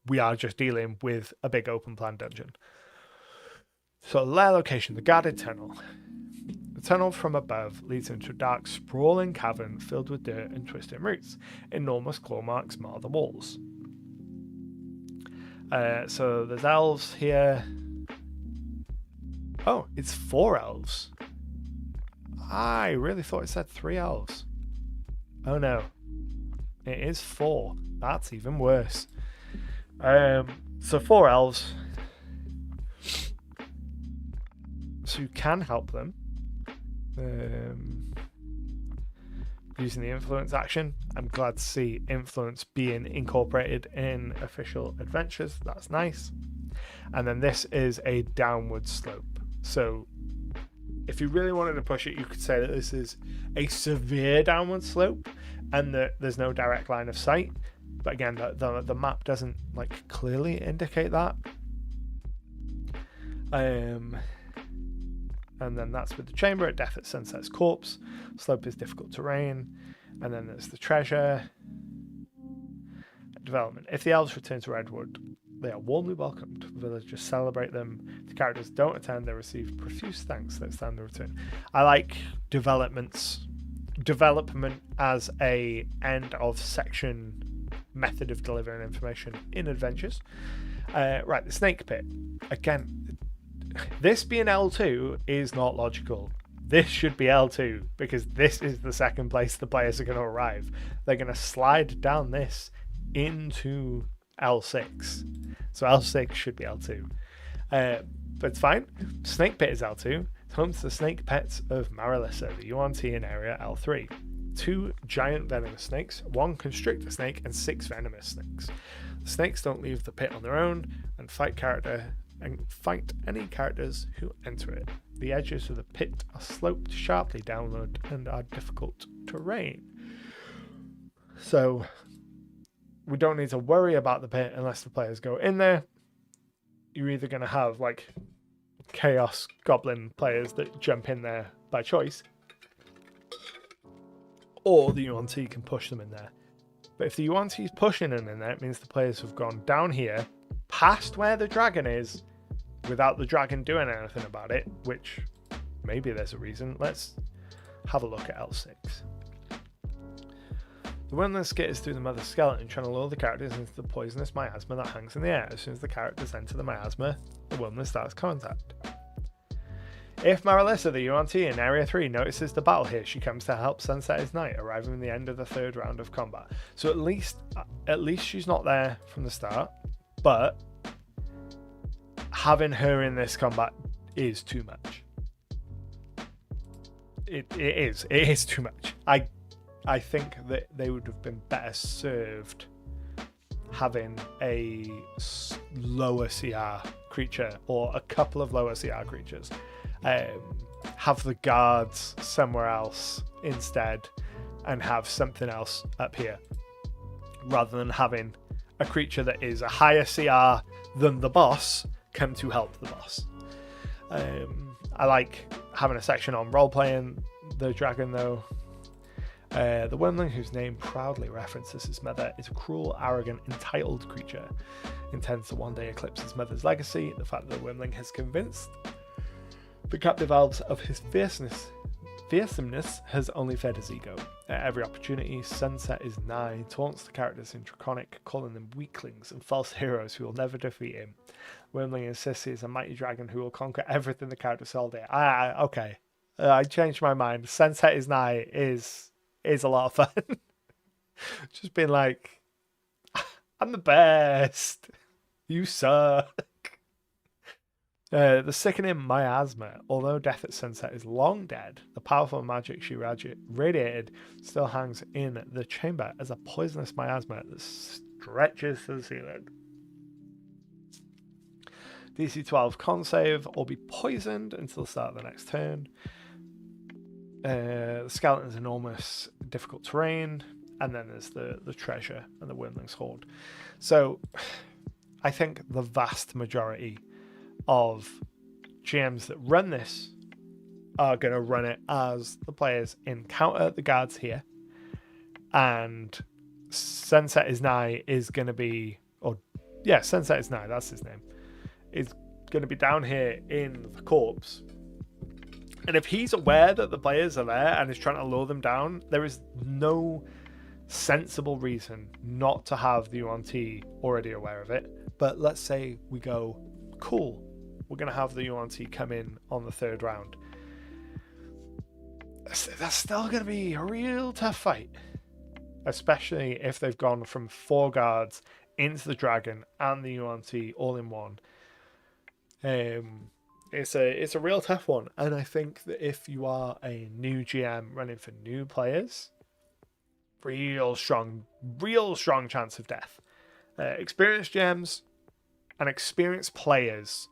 we are just dealing with a big open plan dungeon. So lair location, the guarded tunnel. The tunnel from above leads into a dark, sprawling cavern filled with dirt and twisting roots. Enormous claw marks mar the walls. So there's elves here. Oh, it's 4 elves. I really thought it said 3 elves. Oh no. It is 4. That's even worse. So 4 elves. So you can help them. Using the influence action. I'm glad to see influence being incorporated in official adventures. That's nice. And then this is a downward slope. So if you really wanted to push it, you could say that this is a severe downward slope and that there's no direct line of sight. But again, the map doesn't like clearly indicate that. And then that's with the chamber at death at Sunset's corpse. Slope is difficult terrain. And then there's the treasure. Development. If the elves return to Redwood, they are warmly welcomed. The villagers celebrate them. If the characters don't attend, they receive profuse thanks that stand the return. I like development as a end of section method of delivering information in adventures. Right, the snake pit. Again, this being L2 is not logical. This should be L2, because this is the second place the players are going to arrive. They're going to slide down this into L6. So L6 should be L2. But it's fine. Snake Pit is L2. It's home to the snake pets of Marilissa, the UNT in area L3. 2 giant venomous snakes, 1 constrictor snake, and 6 venomous snakes. The snakes don't leave the pit on their own and fight any characters who enter it. The edges of the pit are sloped sharply downward and are difficult terrain. So we don't need to worry about the pit unless the players go in there. You're either going to have like chaos goblin players that jump in there by choice, or the UNT can push them in there. But if the UNT is pushing them in there, it means the players have gone down here past where the dragon is without the dragon doing anything about it, which maybe there's a reason. Let's have a look at L6. The Windland skitters through the mother skeleton, trying to lure the characters into the poisonous miasma that hangs in the air. As soon as the characters enter the miasma, the Windland starts contact. If Marilissa, the UNT in Area 3, notices the battle here, she comes to help Sunset is Night, arriving in the end of the 3rd round of combat. So at least she's not there from the start, but having her in this combat is too much. It is too much. I think that they would have been better served having a lower CR creature or a couple of lower CR creatures. Have the guards somewhere else instead and have something else up here, rather than having a creature that is a higher CR than the boss come to help the boss. I like having a section on role-playing the dragon though. The Wyrmling, whose name proudly references his mother, is a cruel, arrogant, entitled creature. Intends to one day eclipse his mother's legacy. The fact that the Wyrmling has convinced the captive elves of his fearsomeness has only fed his ego. At every opportunity, Sunset is Nigh taunts the characters in Draconic, calling them weaklings and false heroes who will never defeat him. Wyrmling insists he is a mighty dragon who will conquer everything the characters hold dear. Okay. I changed my mind. Sunset is Nigh is a lot of fun. Just being like, I'm the best. You suck. The sickening miasma. Although death at sunset is long dead, the powerful magic she radiated still hangs in the chamber as a poisonous miasma that stretches to the ceiling. DC 12 con save or be poisoned until the start of the next turn. The skeleton's enormous, difficult terrain, and then there's the treasure and the Wyrmling's Hoard. So I think the vast majority of GMs that run this are going to run it as the players encounter the guards here, and Sunset is Nigh is going to be, Sunset is Nigh, that's his name, is going to be down here in the corpse. And if he's aware that the players are there and is trying to lure them down, there is no sensible reason not to have the UNT already aware of it. But let's say we go, cool, we're going to have the UNT come in on the third round. That's still going to be a real tough fight, especially if they've gone from 4 guards into the dragon and the UNT all in one. It's a real tough one, and I think that if you are a new GM running for new players, real strong chance of death. Experienced GMs and experienced players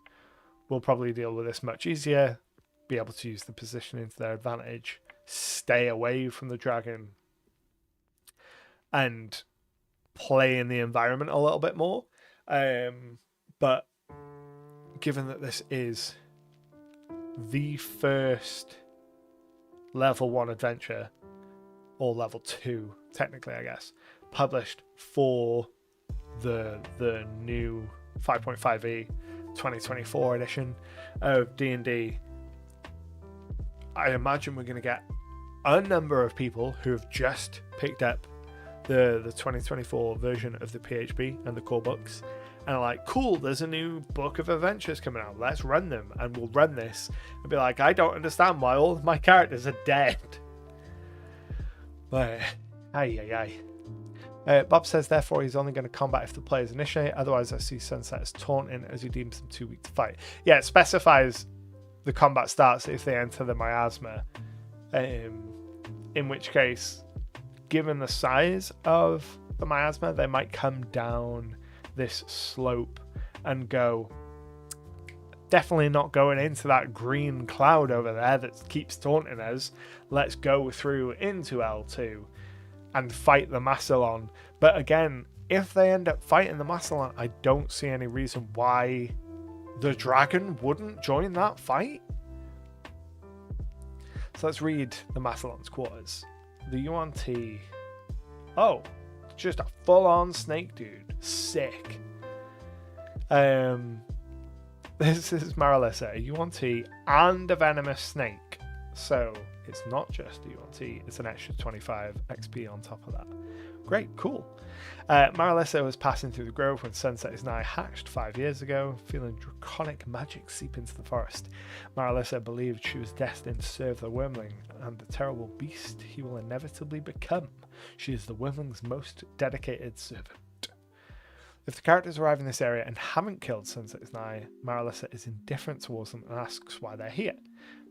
will probably deal with this much easier, be able to use the positioning to their advantage, stay away from the dragon, and play in the environment a little bit more. But given that this is the first level 1 adventure, or level 2 technically I guess, published for the new 5.5e 2024 edition of D&D, I imagine we're going to get a number of people who have just picked up the 2024 version of the PHB and the core books and are like, cool, there's a new book of adventures coming out, let's run them. And we'll run this and be like, I don't understand why all of my characters are dead. But Bob says, therefore, he's only going to combat if the players initiate. Otherwise, I see Sunset as taunting as he deems them too weak to fight. Yeah, it specifies the combat starts if they enter the miasma. In which case, given the size of the miasma, they might come down this slope and go, definitely not going into that green cloud over there that keeps taunting us. Let's go through into L2 and fight the Massillon. But again, if they end up fighting the Massillon, I don't see any reason why the dragon wouldn't join that fight. So let's read the Massillon's quarters. The UNT. Oh, just a full-on snake dude. Sick. This is Marilissa, a UNT and a venomous snake. So it's not just a UNT, it's an extra 25 XP on top of that. Great, cool. Marilissa was passing through the grove when Sunset is Nigh hatched 5 years ago, feeling draconic magic seep into the forest. Marilissa believed she was destined to serve the Wyrmling and the terrible beast he will inevitably become. She is the Wyrmling's most dedicated servant. If the characters arrive in this area and haven't killed Sunset is Nigh, Marilissa is indifferent towards them and asks why they're here.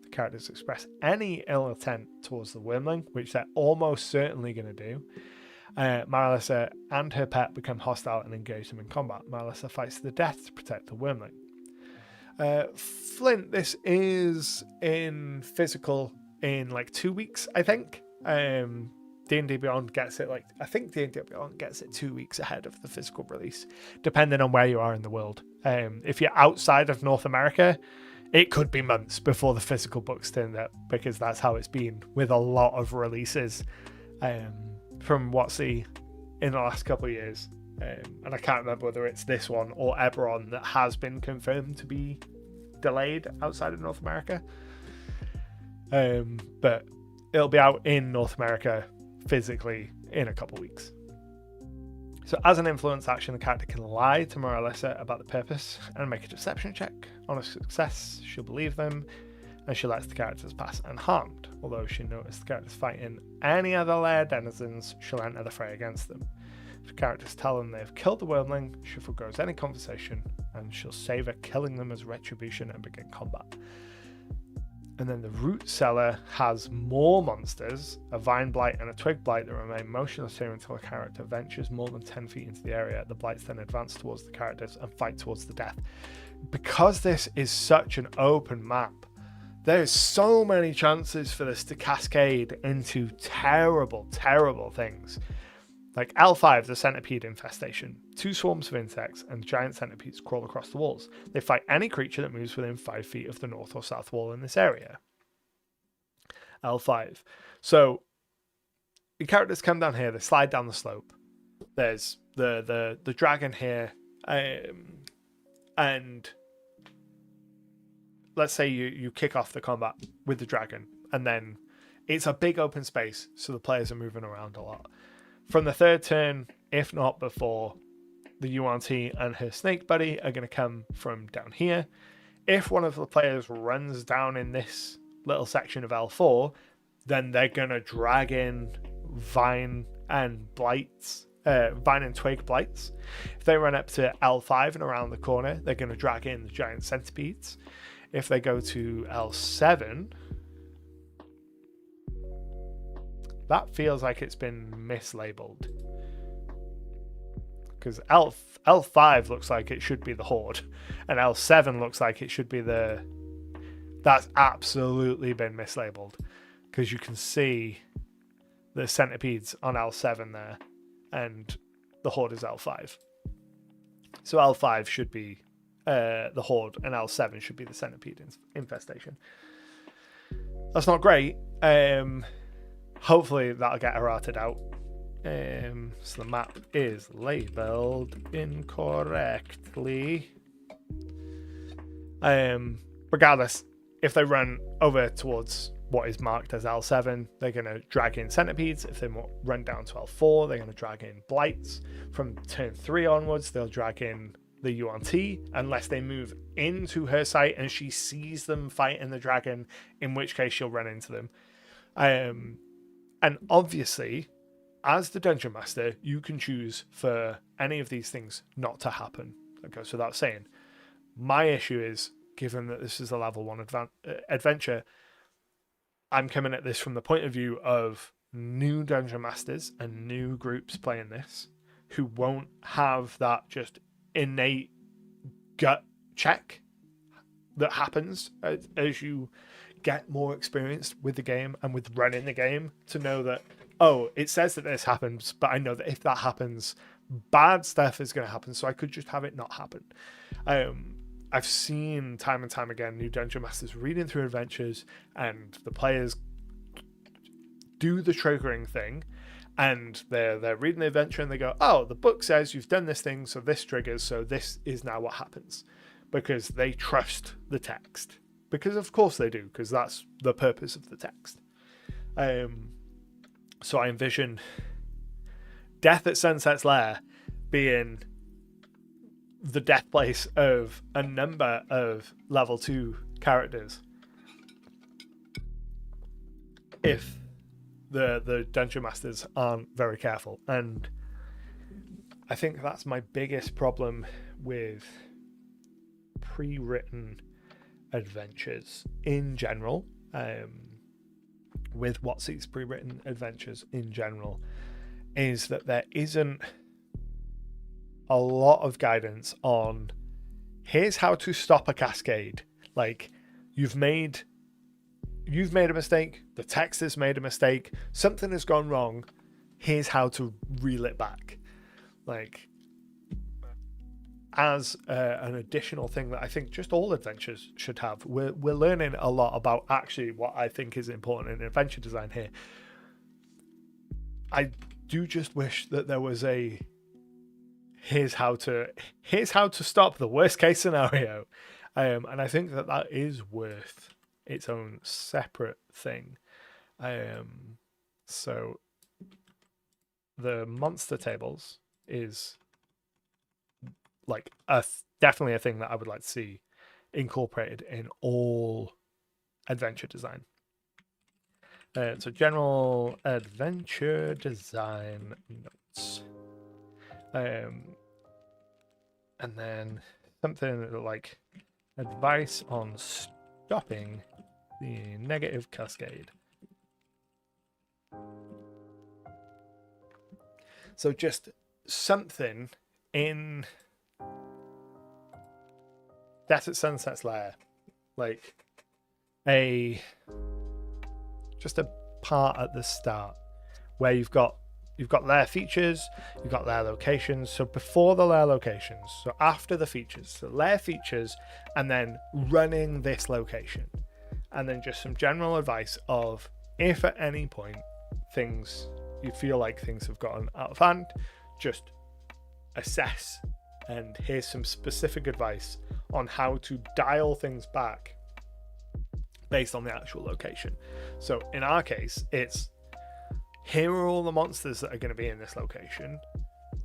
The characters express any ill intent towards the Wyrmling, which they're almost certainly going to do. Marilissa and her pet become hostile and engage them in combat. Marilissa fights to the death to protect the Wyrmling. Flint, this is in physical in like 2 weeks, I think. D&D Beyond gets it I think D&D Beyond gets it 2 weeks ahead of the physical release, depending on where you are in the world. If you're outside of North America, it could be months before the physical books turn up, because that's how it's been with a lot of releases from WotC in the last couple of years. And I can't remember whether it's this one or Eberron that has been confirmed to be delayed outside of North America. But it'll be out in North America physically in a couple of weeks. So as an influence action, the character can lie to Marilissa about the purpose and make a deception check. On a success, she'll believe them, and she lets the characters pass unharmed. Although she notices the characters fighting any other lair denizens, she'll enter the fray against them. characters tell them they have killed the wormling, she forgoes any conversation, and she'll savor killing them as retribution and begin combat. And then the root cellar has more monsters, a vine blight and a twig blight that remain motionless here until a character ventures more than 10 feet into the area. The blights then advance towards the characters and fight towards the death. Because this is such an open map, there's so many chances for this to cascade into terrible, terrible things. Like L5, the centipede infestation. 2 swarms of insects and giant centipedes crawl across the walls. They fight any creature that moves within 5 feet of the north or south wall in this area. L5. So, the characters come down here, they slide down the slope. There's the dragon here, and let's say you kick off the combat with the dragon, and then it's a big open space, so the players are moving around a lot. From the 3rd turn, if not before, the UNT and her snake buddy are going to come from down here. If one of the players runs down in this little section of L4, then they're going to drag in vine and twig blights. If they run up to L5 and around the corner, they're going to drag in the giant centipedes. If they go to L7, that feels like it's been mislabeled. Because L5 looks like it should be the horde, and L7 looks like it should be the... That's absolutely been mislabeled. Because you can see the centipedes on L7 there, and the horde is L5. So L5 should be the horde, and L7 should be the centipede infestation. That's not great. Hopefully that'll get errated out. So the map is labeled incorrectly. Regardless, if they run over towards what is marked as L7, they're going to drag in centipedes. If they run down to L4, they're going to drag in blights. From turn 3 onwards, they'll drag in the UNT, unless they move into her sight and she sees them fighting the dragon, in which case she'll run into them. And obviously, as the Dungeon Master, you can choose for any of these things not to happen. That goes without saying. My issue is, given that this is a level 1 adventure, I'm coming at this from the point of view of new Dungeon Masters and new groups playing this, who won't have that just innate gut check that happens as you get more experienced with the game and with running the game, to know that, oh, it says that this happens, but I know that if that happens, bad stuff is going to happen, so I could just have it not happen. I've seen time and time again new Dungeon Masters reading through adventures, and the players do the triggering thing, and they're reading the adventure and they go, oh, the book says you've done this thing, so this triggers, so this is now what happens, because they trust the text. Because of course they do, because that's the purpose of the text. So I envision Death at Sunset's Lair being the death place of a number of level 2 characters, if the Dungeon Masters aren't very careful. And I think that's my biggest problem with pre-written adventures in general, with WotC's pre-written adventures in general, is that there isn't a lot of guidance on, here's how to stop a cascade. Like, you've made a mistake, the text has made a mistake, something has gone wrong, here's how to reel it back. Like, as an additional thing that I think just all adventures should have. We're learning a lot about actually what I think is important in adventure design here. I do just wish that there was a here's how to stop the worst case scenario, and I think that is worth its own separate thing. So the monster tables is like definitely a thing that I would like to see incorporated in all adventure design. So general adventure design notes. And then something like advice on stopping the negative cascade. So just something in Death at Sunset's lair, like just a part at the start where you've got lair features, you've got lair locations. So before the lair locations, so after the features, so lair features, and then running this location, and then just some general advice of if at any point you feel like things have gotten out of hand, just assess, and here's some specific advice on how to dial things back based on the actual location. So in our case, it's here are all the monsters that are going to be in this location.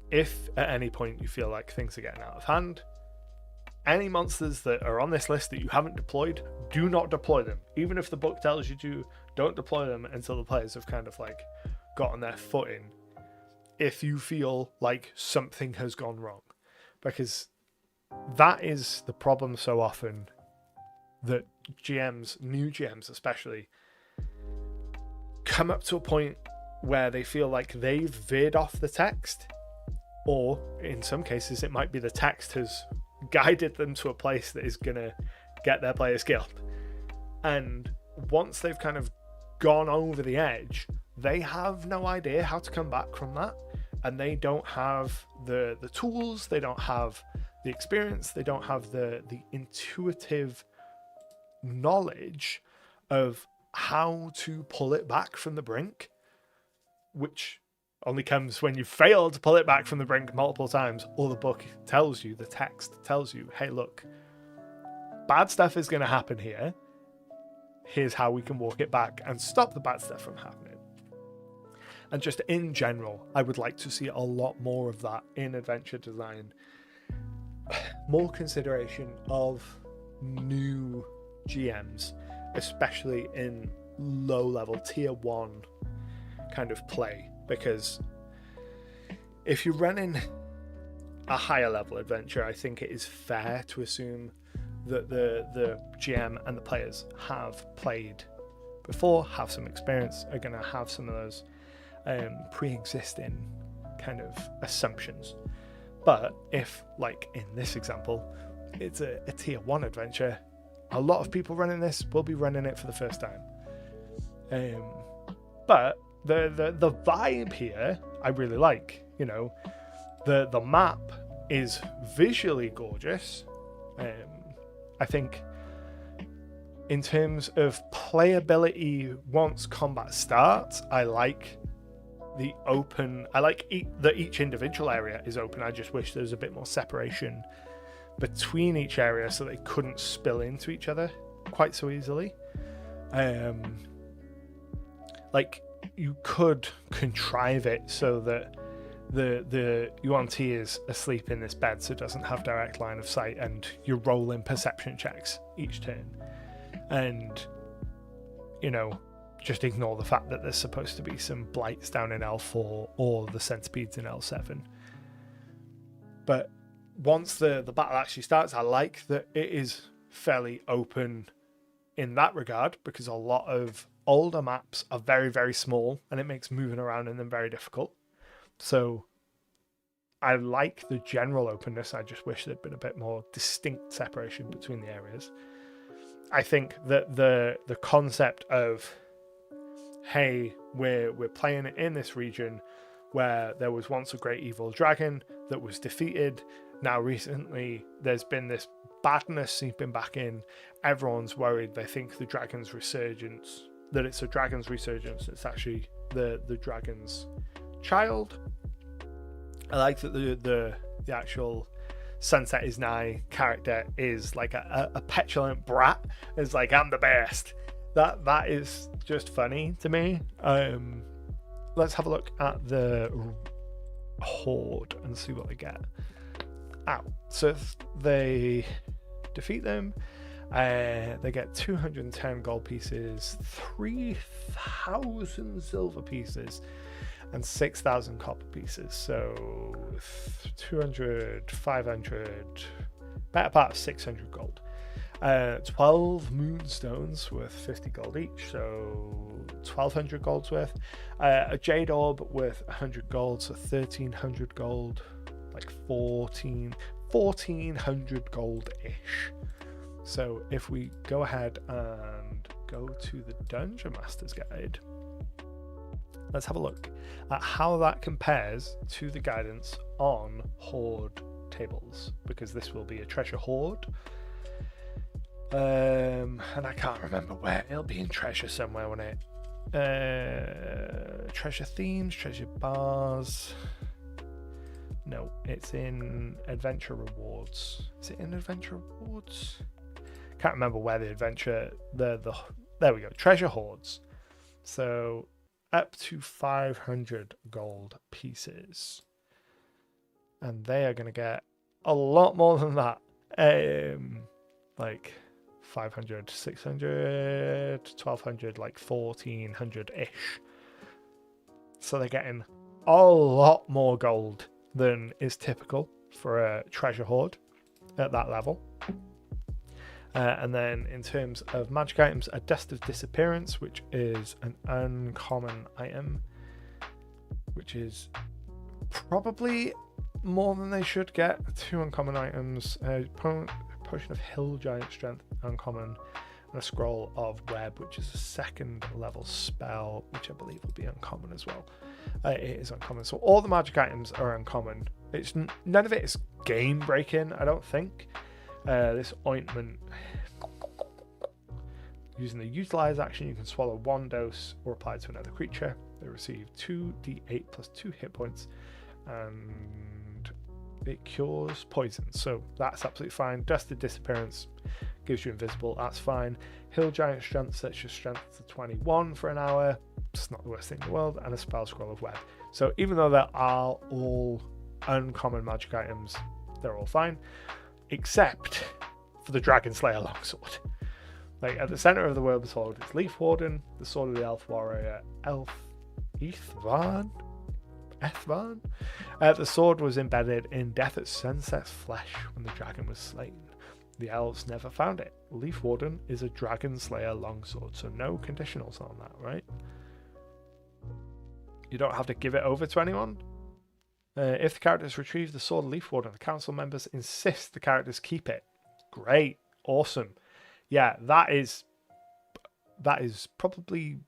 If at any point you feel like things are getting out of hand, any monsters that are on this list that you haven't deployed, do not deploy them. Even if the book tells you to, don't deploy them until the players have kind of like gotten their footing. If you feel like something has gone wrong, because that is the problem so often that GMs, new GMs especially, come up to a point where they feel like they've veered off the text, or in some cases it might be the text has guided them to a place that is going to get their players killed. And once they've kind of gone over the edge, they have no idea how to come back from that, and they don't have the tools, they don't have the experience, they don't have the intuitive knowledge of how to pull it back from the brink, which only comes when you fail to pull it back from the brink multiple times, or the book tells you, the text tells you, hey, look, bad stuff is going to happen here. Here's how we can walk it back and stop the bad stuff from happening. And just in general, I would like to see a lot more of that in adventure design. More consideration of new GMs, especially in low-level tier 1 kind of play, because if you're running a higher level adventure, I think it is fair to assume that the GM and the players have played before, have some experience, are going to have some of those pre-existing kind of assumptions. But if, like in this example, it's a tier 1 adventure, a lot of people running this will be running it for the first time. But the vibe here I really like. You know, the map is visually gorgeous. I think in terms of playability once combat starts, I like the open. I like that each individual area is open. I just wish there was a bit more separation between each area so they couldn't spill into each other quite so easily. Like you could contrive it so that the UNT is asleep in this bed so it doesn't have direct line of sight, and you're rolling perception checks each turn, and you know, just ignore the fact that there's supposed to be some blights down in L4 or the centipedes in L7. But once the battle actually starts, I like that it is fairly open in that regard, because a lot of older maps are very, very small and it makes moving around in them very difficult. So I like the general openness. I just wish there'd been a bit more distinct separation between the areas. I think that the concept of, hey, we're playing it in this region where there was once a great evil dragon that was defeated. Now recently there's been this badness seeping back in. Everyone's worried. They think the dragon's resurgence, that it's a dragon's resurgence. It's actually the dragon's child. I like that the actual Sunset is Nigh character is like a petulant brat. It's like, I'm the best. That is just funny to me. Let's have a look at the horde and see what they get. So if they defeat them, they get 210 gold pieces, 3,000 silver pieces, and 6,000 copper pieces. So 200, 500, better part of 600 gold. 12 moonstones worth 50 gold each, so 1,200 gold's worth. A jade orb worth 100 gold, so 1,300 gold, like 1,400 gold-ish. So if we go ahead and go to the Dungeon Master's Guide, let's have a look at how that compares to the guidance on Hoard tables, because this will be a treasure hoard. And I can't remember where. It'll be in treasure somewhere, won't it? Treasure themes, treasure bars. No, it's in adventure rewards. Is it in adventure rewards? Can't remember where the adventure. There we go. Treasure hoards. So up to 500 gold pieces, and they are going to get a lot more than that. Like 500, 600, 1,200, like 1,400-ish. So they're getting a lot more gold than is typical for a treasure hoard at that level. And then in terms of magic items, a Dust of Disappearance, which is an uncommon item, which is probably more than they should get. 2 uncommon items, Potion of Hill Giant Strength, uncommon, and a Scroll of Web, which is a 2nd level spell, which I believe will be uncommon as well. It is uncommon, so all the magic items are uncommon. It's none of it is game breaking, I don't think. This ointment, using the utilize action, you can swallow 1 dose or apply it to another creature. They receive 2d8 plus 2 hit points, and it cures poison, so that's absolutely fine. Dust of Disappearance gives you invisible, that's fine. Hill Giant Strength sets your strength to 21 for an hour, it's not the worst thing in the world. And a Spell Scroll of Web. So even though there are all uncommon magic items, they're all fine, except for the Dragon Slayer Longsword. Like at the center of the World Sword is Leaf Warden, the Sword of the Elf Warrior, Ethvan. The sword was embedded in Death at Sunset's flesh when the dragon was slain. The elves never found it. Leaf Warden is a Dragon Slayer Longsword, so no conditionals on that, right? You don't have to give it over to anyone. If the characters retrieve the sword of Leaf Warden, the council members insist the characters keep it. Great, awesome. Yeah, that is probably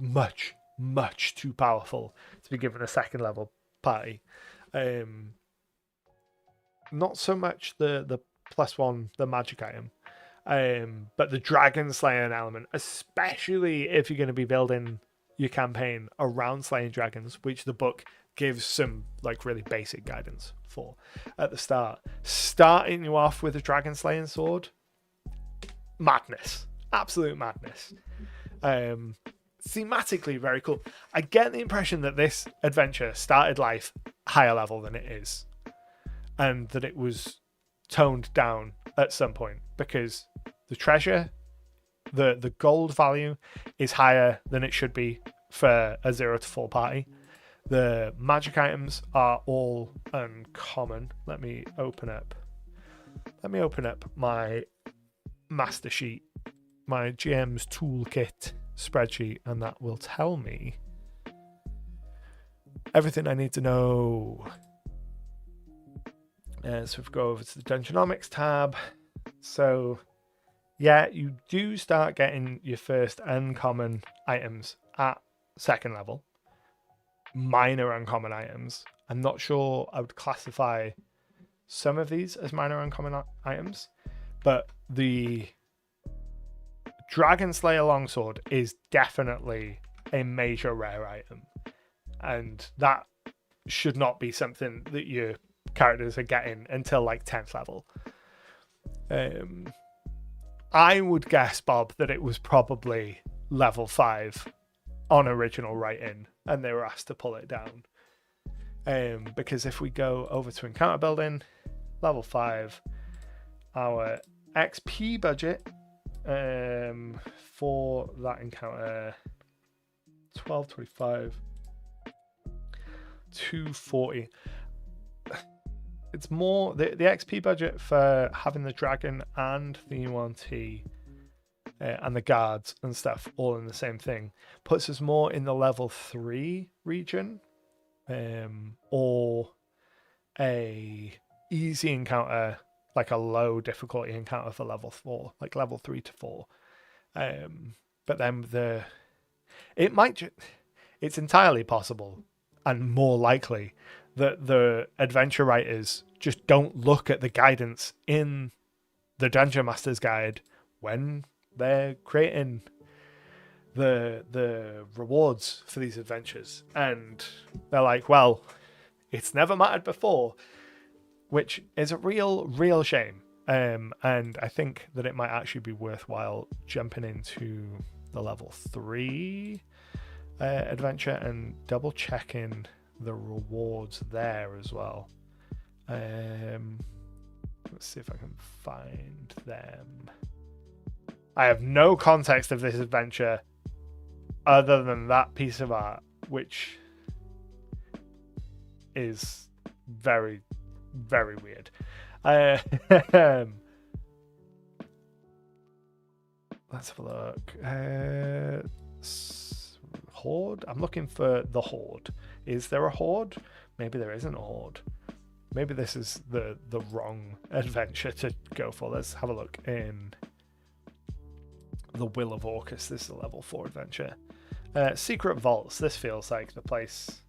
much too powerful to be given a 2nd level party. Not so much the +1, the magic item, but the dragon slaying element, especially if you're going to be building your campaign around slaying dragons, which the book gives some like really basic guidance for at the start. Starting you off with a dragon slaying sword, madness, absolute madness. Thematically very cool. I get the impression that this adventure started life higher level than it is, and that it was toned down at some point because the treasure, the gold value is higher than it should be for a 0 to 4 party. The magic items are all uncommon. Let me open up my master sheet, my GM's toolkit spreadsheet, and that will tell me everything I need to know. So if we go over to the Dungeonomics tab, so yeah, you do start getting your first uncommon items at 2nd level. Minor uncommon items. I'm not sure I would classify some of these as minor uncommon items, but the Dragon Slayer Longsword is definitely a major rare item, and that should not be something that your characters are getting until like 10th level. I would guess, Bob, that it was probably level 5 on original writing, and they were asked to pull it down. Because if we go over to encounter building, level 5, our XP budget for that encounter, 1225. 240. It's more the XP budget for having the dragon and the UNT and the guards and stuff all in the same thing puts us more in the level 3 region, or a easy encounter, like a low difficulty encounter for level 4, like level 3 to 4. But then it's entirely possible and more likely that the adventure writers just don't look at the guidance in the Dungeon Master's Guide when they're creating the rewards for these adventures, and they're like, well, it's never mattered before, which is a real shame. And I think that it might actually be worthwhile jumping into the level 3 adventure and double checking the rewards there as well. Let's see if I can find them. I have no context of this adventure other than that piece of art, which is very, very weird. Let's have a look. Horde? I'm looking for the Horde. Is there a Horde? Maybe there isn't a Horde. Maybe this is the wrong adventure to go for. Let's have a look in the Will of Orcus. This is a level 4 adventure. Secret Vaults. This feels like the place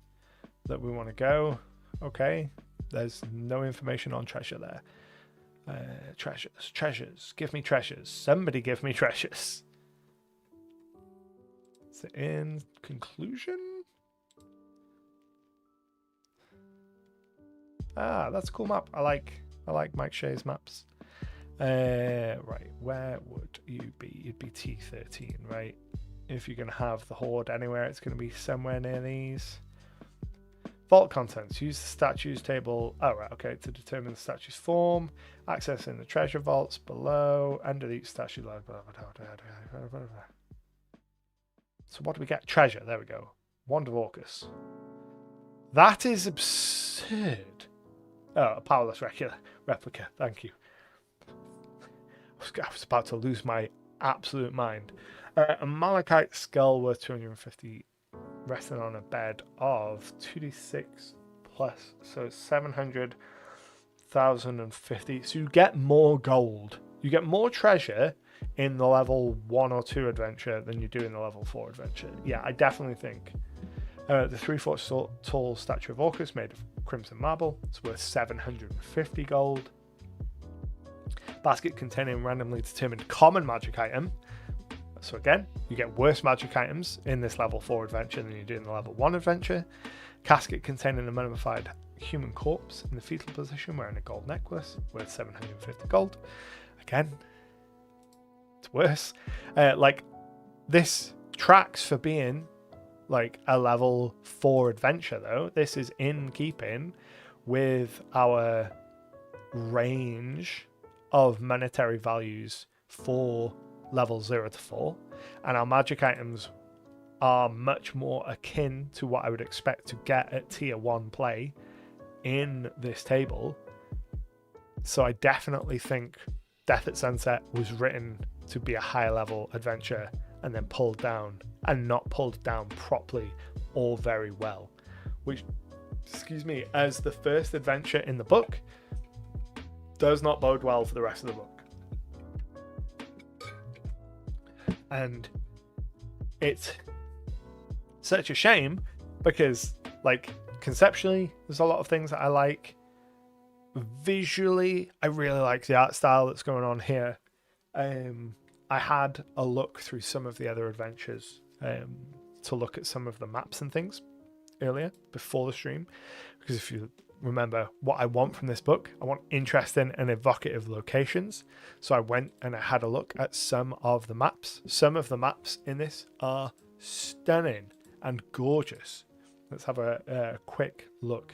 that we want to go. Okay. There's no information on treasure there. Treasures. Give me treasures. Somebody give me treasures. Is it in conclusion? Ah, that's a cool map. I like Mike Shea's maps. Right, where would you be? You'd be T13, right? If you're going to have the Horde anywhere, it's going to be somewhere near these. Vault contents. Use the statues table. Oh, right, okay. To determine the statue's form. Accessing the treasure vaults below. Under each statue. So what do we get? Treasure. There we go. Wand of Orcus. That is absurd. Oh, a powerless replica. Thank you. I was about to lose my absolute mind. A malachite skull worth 250, resting on a bed of 2d6 plus, so 700,050. So you get more gold. You get more treasure in the level 1 or 2 adventure than you do in the level 4 adventure. Yeah, I definitely think. The 3-foot tall statue of Orcus made of crimson marble. It's worth 750 gold. Basket containing randomly determined common magic item. So again, you get worse magic items in this level 4 adventure than you do in the level 1 adventure. Casket containing a mummified human corpse in the fetal position wearing a gold necklace worth 750 gold. Again, it's worse. Like, this tracks for being like a level 4 adventure though. This is in keeping with our range of monetary values for level 0 to 4, and our magic items are much more akin to what I would expect to get at tier 1 play in this table. So I definitely think Death at Sunset was written to be a high level adventure and then pulled down, and not pulled down properly or very well, which, excuse me, as the first adventure in the book, does not bode well for the rest of the book. And it's such a shame because, like, conceptually, there's a lot of things that I like. Visually, I really like the art style that's going on here. I had a look through some of the other adventures to look at some of the maps and things earlier before the stream, because if you remember what I want from this book, I want interesting and evocative locations. So I went and I had a look at some of the maps. Some of the maps in this are stunning and gorgeous. Let's have a quick look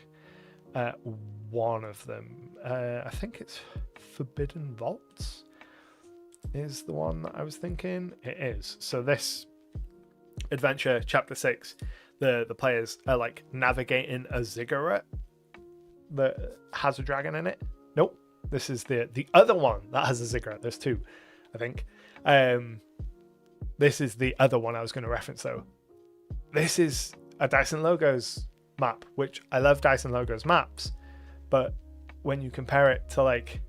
at one of them. I think it's Forbidden Vaults is the one that I was thinking. It is. So this adventure, chapter 6, the players are like navigating a ziggurat that has a dragon in it. Nope, this is the other one that has a ziggurat. There's two, I think. This is the other one I was going to reference though. This is a Dice and Logos map, which I love Dice and Logos maps, but when you compare it to like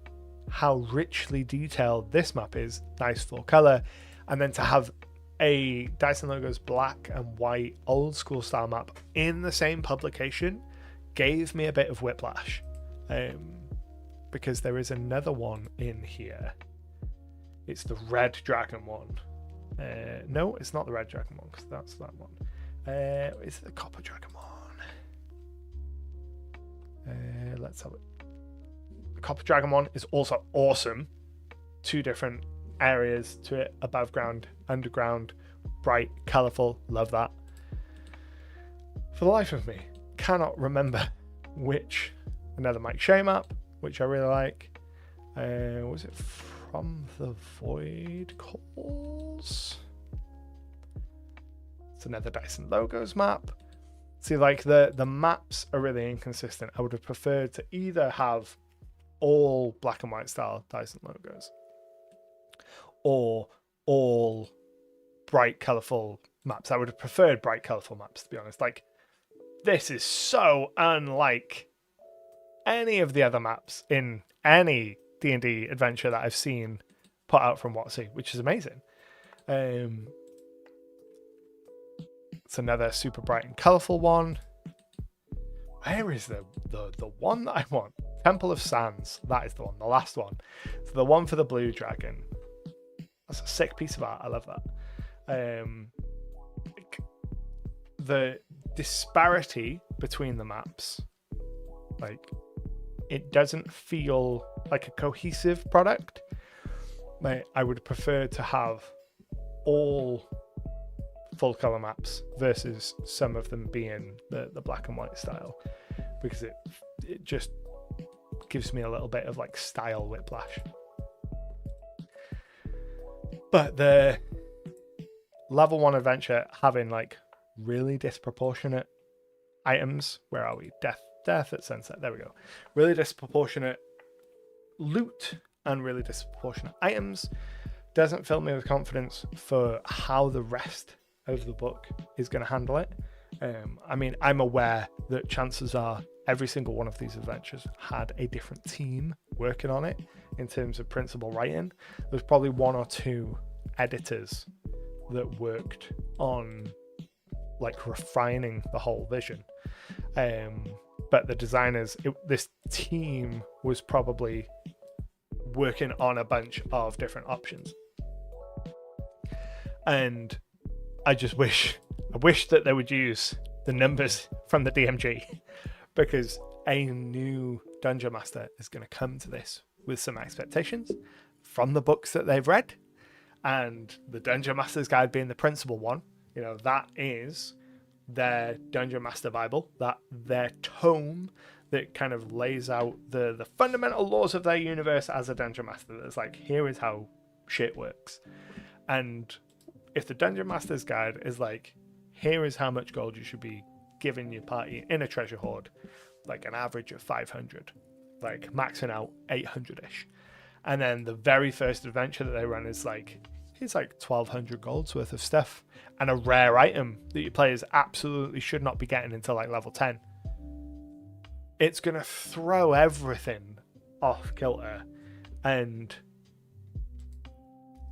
how richly detailed this map is, nice full color, and then to have a Dice and Logos black and white old school style map in the same publication gave me a bit of whiplash, because there is another one in here. It's the red dragon one. No, it's not the red dragon one, because that's that one. It's the copper dragon one. Let's have it. The copper dragon one is also awesome. 2 different areas to it: above ground, underground, bright, colorful. Love that. For the life of me, cannot remember which. Another Mike Shea map, which I really like. Was it From the Void Calls? It's another Dice and Logos map. See, like the maps are really inconsistent. I would have preferred to either have all black and white style Dice and Logos, or all bright, colorful maps. I would have preferred bright, colorful maps, to be honest. Like, this is so unlike any of the other maps in any D&D adventure that I've seen put out from WotC, which is amazing. It's another super bright and colorful one. Where is the one that I want? Temple of Sands. That is the one, the last one. So the one for the blue dragon. That's a sick piece of art. I love that. The disparity between the maps, like, it doesn't feel like a cohesive product. Like, I would prefer to have all full color maps versus some of them being the black and white style, because it just gives me a little bit of like style whiplash. But the level 1 adventure having like really disproportionate items. Where are we? Death at sunset. There we go. Really disproportionate loot and really disproportionate items doesn't fill me with confidence for how the rest of the book is going to handle it. I mean, I'm aware that chances are every single one of these adventures had a different team working on it in terms of principal writing. There's probably 1 or 2 editors that worked on like refining the whole vision. But the designers, this team was probably working on a bunch of different options. And I wish that they would use the numbers from the DMG, because a new Dungeon Master is going to come to this with some expectations from the books that they've read, and the Dungeon Master's Guide being the principal one. You know, that is their Dungeon Master Bible, that their tome that kind of lays out the fundamental laws of their universe as a Dungeon Master. That's like, here is how shit works. And if the Dungeon Master's Guide is like, here is how much gold you should be giving your party in a treasure hoard, like an average of 500, like maxing out 800-ish. And then the very first adventure that they run is like, it's like 1,200 gold's worth of stuff and a rare item that your players absolutely should not be getting until like level 10. It's going to throw everything off kilter, and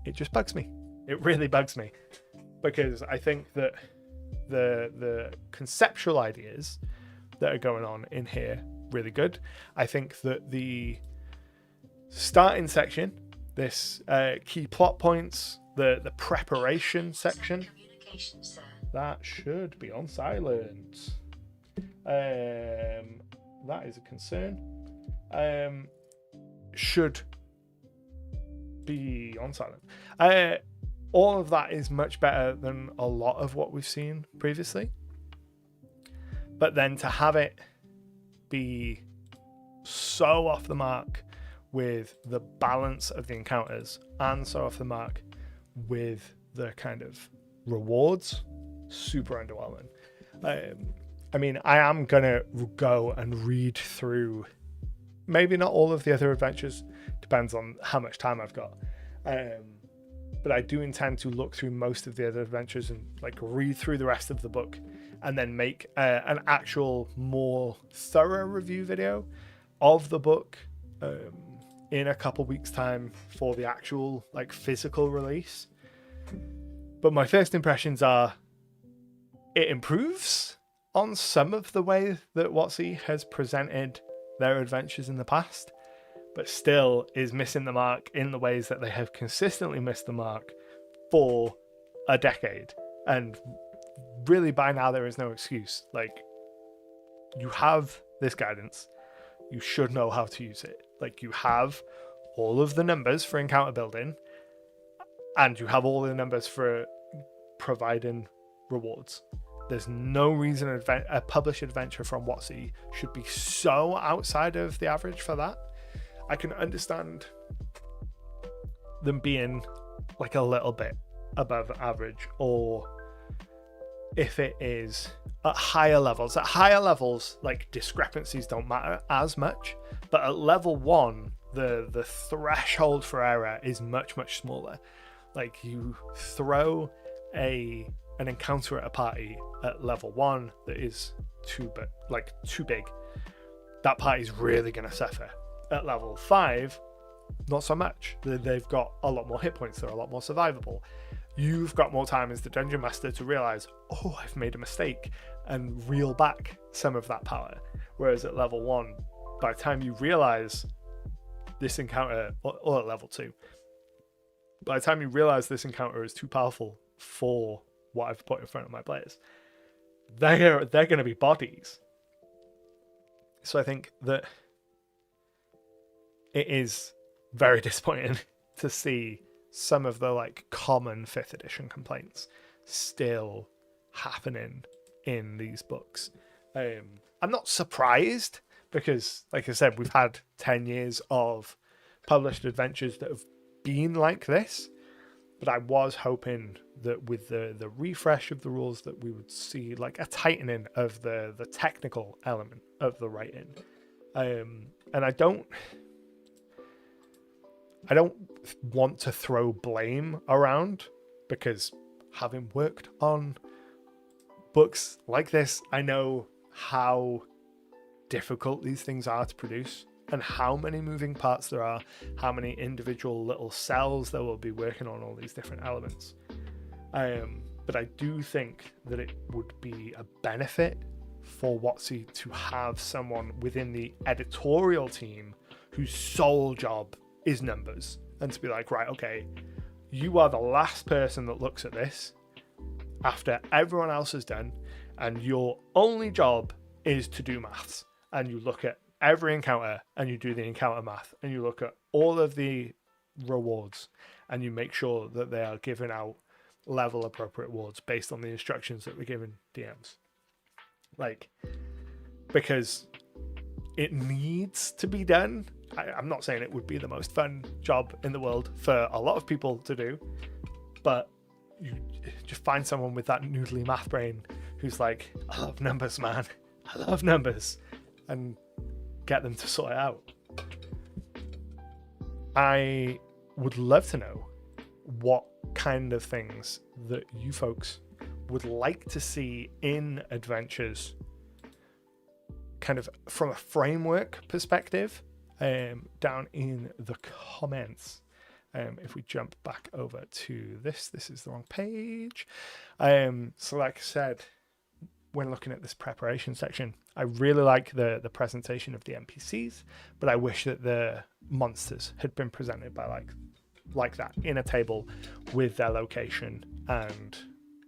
it just bugs me. It really bugs me, because I think that the conceptual ideas that are going on in here really good. I think that the starting section, this key plot points, the preparation section, that should be on silent. That is a concern. Should be on silent. All of that is much better than a lot of what we've seen previously. But then to have it be so off the mark with the balance of the encounters, and so off the mark with the kind of rewards super underwhelming. I mean, I am gonna go and read through maybe not all of the other adventures, depends on how much time I've got, but I do intend to look through most of the other adventures and like read through the rest of the book, and then make an actual more thorough review video of the book in a couple weeks time for the actual like physical release. But my first impressions are it improves on some of the way that WotC has presented their adventures in the past, but still is missing the mark in the ways that they have consistently missed the mark for a decade. And really by now there is no excuse. Like, you have this guidance, you should know how to use it. Like, you have all of the numbers for encounter building, and you have all the numbers for providing rewards. There's no reason a published adventure from WotC should be so outside of the average for that. I can understand them being like a little bit above average, or if it is at higher levels. At higher levels, like, discrepancies don't matter as much, but at level 1, the threshold for error is much, much smaller. Like, you throw an encounter at a party at level 1 that is too big, that party's really going to suffer. At level 5, not so much. They've got a lot more hit points, they're a lot more survivable. You've got more time as the dungeon master to realize, oh, I've made a mistake, and reel back some of that power. Whereas at level 1, by the time you realize this encounter, or at level 2, by the time you realize this encounter is too powerful for what I've put in front of my players, they're going to be bodies. So I think that it is very disappointing to see some of the like common 5th edition complaints still happening in these books. I'm not surprised, because like I said, we've had 10 years of published adventures that have been like this. But I was hoping that with the refresh of the rules that we would see like a tightening of the technical element of the writing. And I don't want to throw blame around, because having worked on books like this, I know how difficult these things are to produce, and how many moving parts there are, how many individual little cells that will be working on all these different elements. But I do think that it would be a benefit for WotC to have someone within the editorial team whose sole job is numbers, and to be like, right, okay, you are the last person that looks at this after everyone else is done, and your only job is to do maths, and you look at every encounter and you do the encounter math, and you look at all of the rewards and you make sure that they are giving out level appropriate rewards based on the instructions that we're giving DMs. Like, because it needs to be done. I'm not saying it would be the most fun job in the world for a lot of people to do, but you just find someone with that noodly math brain who's like, I love numbers, man. I love numbers, and get them to sort it out. I would love to know what kind of things that you folks would like to see in adventures, kind of from a framework perspective, down in the comments. If we jump back over to this is the wrong page. So like I said, when looking at this preparation section, I really like the presentation of the NPCs, but I wish that the monsters had been presented by like that in a table with their location and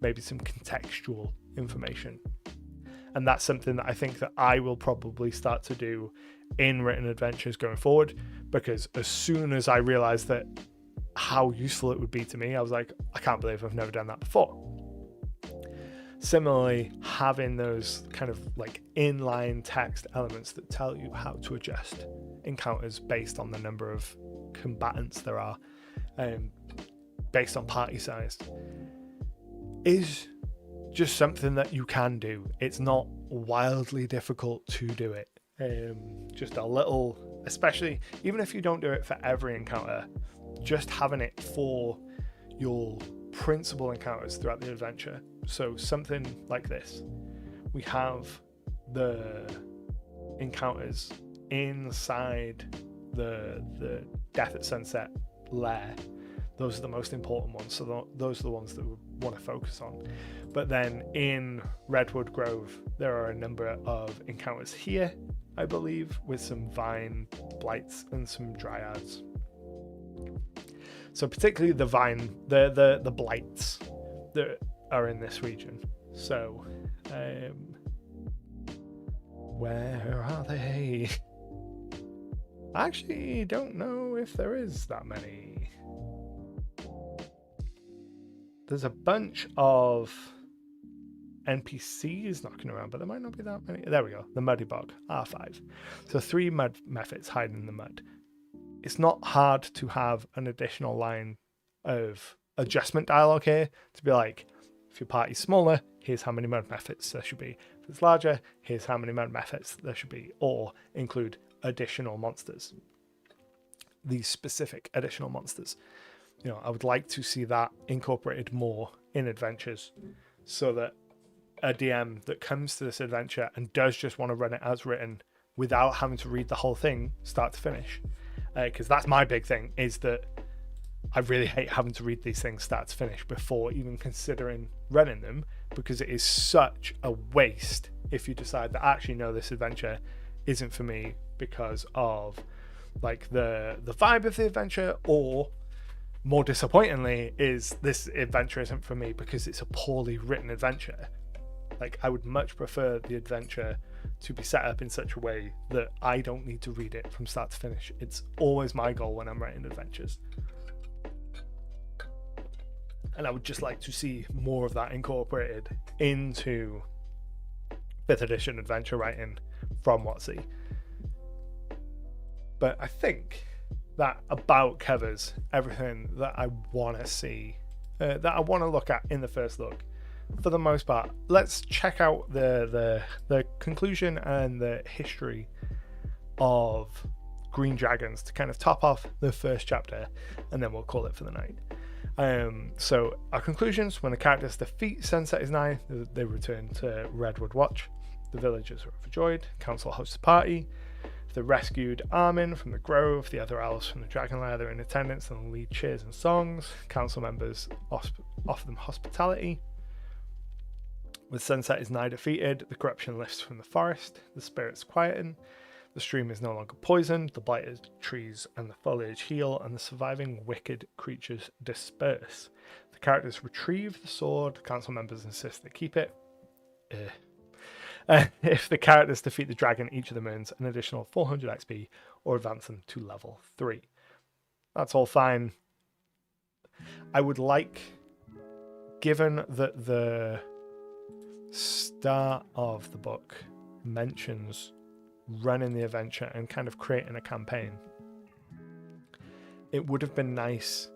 maybe some contextual information. And that's something that I think that I will probably start to do in written adventures going forward, because as soon as I realized that how useful it would be to me, I was like, I can't believe I've never done that before. Similarly, having those kind of like inline text elements that tell you how to adjust encounters based on the number of combatants there are, based on party size, is just something that you can do. It's not wildly difficult to do it. Just a little, especially even if you don't do it for every encounter, just having it for your principal encounters throughout the adventure. So something like this. We have the encounters inside the Death at Sunset lair. Those are the most important ones, so those are the ones that we want to focus on. But then in Redwood Grove, there are a number of encounters here, I believe, with some vine blights and some dryads. So particularly the vine, the blights that are in this region. So where are they? I actually don't know if there is that many. There's a bunch of NPCs knocking around, but there might not be that many. There we go. The Muddy Bog, R5. So 3 mud methods hiding in the mud. It's not hard to have an additional line of adjustment dialogue here to be like, if your party's smaller, here's how many mud methods there should be. If it's larger, here's how many mud methods there should be. Or include additional monsters. These specific additional monsters. You know, I would like to see that incorporated more in adventures so that a DM that comes to this adventure and does just want to run it as written without having to read the whole thing start to finish. Because that's my big thing, is that I really hate having to read these things start to finish before even considering running them, because it is such a waste if you decide that actually no, this adventure isn't for me because of like the vibe of the adventure, or more disappointingly is this adventure isn't for me because it's a poorly written adventure. Like, I would much prefer the adventure to be set up in such a way that I don't need to read it from start to finish. It's always my goal when I'm writing adventures. And I would just like to see more of that incorporated into 5th edition adventure writing from WotC. But I think that about covers everything that I want to see, that I want to look at in the first look. For the most part, let's check out the conclusion and the history of Green Dragons to kind of top off the first chapter, and then we'll call it for the night. So our conclusions: when the characters defeat Sunset is Nigh, they return to Redwood Watch. The villagers are overjoyed. Council hosts a party. The rescued Armin from the Grove, the other elves from the Dragon Lair, they're in attendance and lead cheers and songs. Council members offer them hospitality. With Sunset is Nigh defeated, the corruption lifts from the forest, the spirits quieten, the stream is no longer poisoned, the blighted trees and the foliage heal, and the surviving wicked creatures disperse. The characters retrieve the sword, the council members insist they keep it. If the characters defeat the dragon, each of them earns an additional 400 XP or advance them to level 3. That's all fine. I would like, given that the start of the book mentions running the adventure and kind of creating a campaign, it would have been nice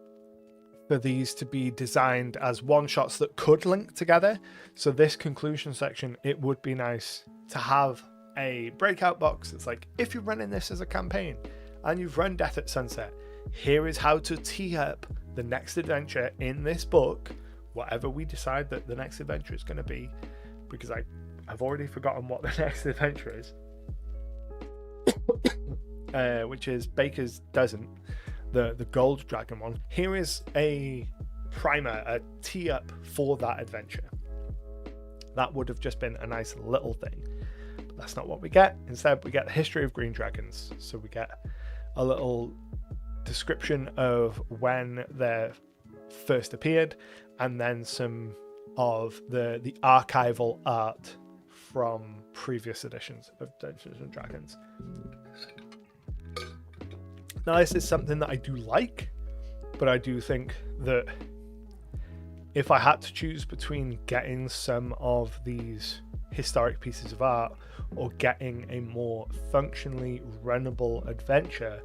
for these to be designed as one-shots that could link together. So this conclusion section, it would be nice to have a breakout box. It's like, if you're running this as a campaign and you've run Death at Sunset, here is how to tee up the next adventure in this book, whatever we decide that the next adventure is going to be, because I've already forgotten what the next adventure is, which is Baker's Dozen, the gold dragon one. Here is a primer, a tee up for that adventure. That would have just been a nice little thing, but that's not what we get. Instead, we get the history of Green Dragons. So we get a little description of when they first appeared, and then some of the archival art from previous editions of Dungeons and Dragons. Now, this is something that I do like, but I do think that if I had to choose between getting some of these historic pieces of art or getting a more functionally runnable adventure,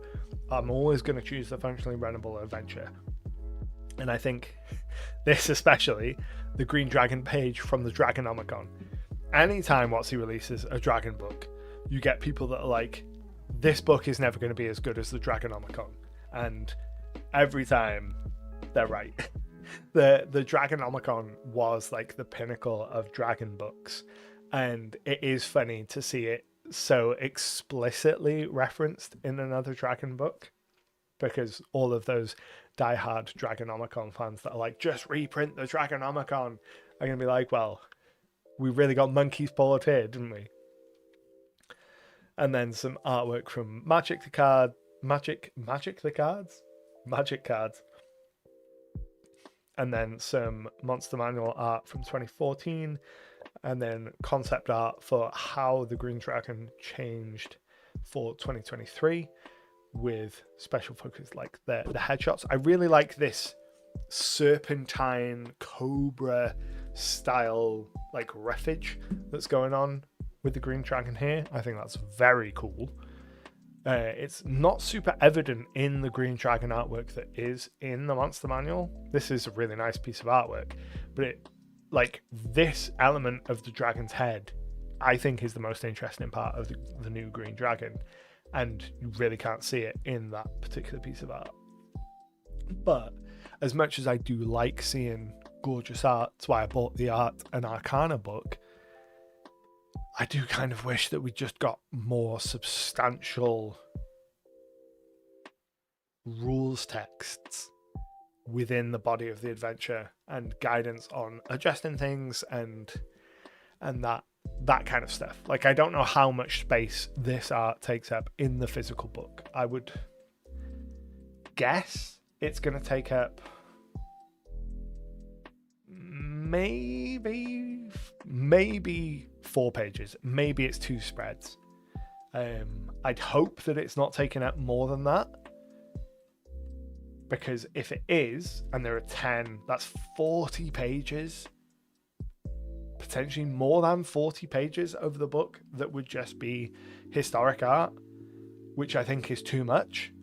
I'm always going to choose the functionally runnable adventure. And I think this especially, the Green Dragon page from the Dragonomicon. Anytime WotC releases a dragon book, you get people that are like, this book is never going to be as good as the Dragonomicon. And every time they're right. The Dragonomicon was like the pinnacle of dragon books. And it is funny to see it so explicitly referenced in another dragon book, because all of those diehard Dragonomicon fans that are like, just reprint the Dragonomicon, are going to be like, well, we really got monkey's paw here, didn't we? And then some artwork from Magic Cards. And then some Monster Manual art from 2014. And then concept art for how the Green Dragon changed for 2023 with special focus like the headshots. I really like this serpentine cobra style like roughage that's going on with the Green Dragon here. I think that's very cool. It's not super evident in the Green Dragon artwork that is in the Monster Manual. This is a really nice piece of artwork, but it, like, this element of the dragon's head, I think is the most interesting part of the new Green Dragon, and you really can't see it in that particular piece of art. But as much as I do like seeing gorgeous art, that's why I bought the Art and Arcana book, I do kind of wish that we just got more substantial rules texts within the body of the adventure and guidance on adjusting things and that kind of stuff. Like, I don't know how much space this art takes up in the physical book. I would guess it's going to take up maybe 4 pages. Maybe it's 2 spreads. I'd hope that it's not taking up more than that, because if it is, and there are 10, that's 40 pages, potentially more than 40 pages over the book that would just be historic art, which I think is too much,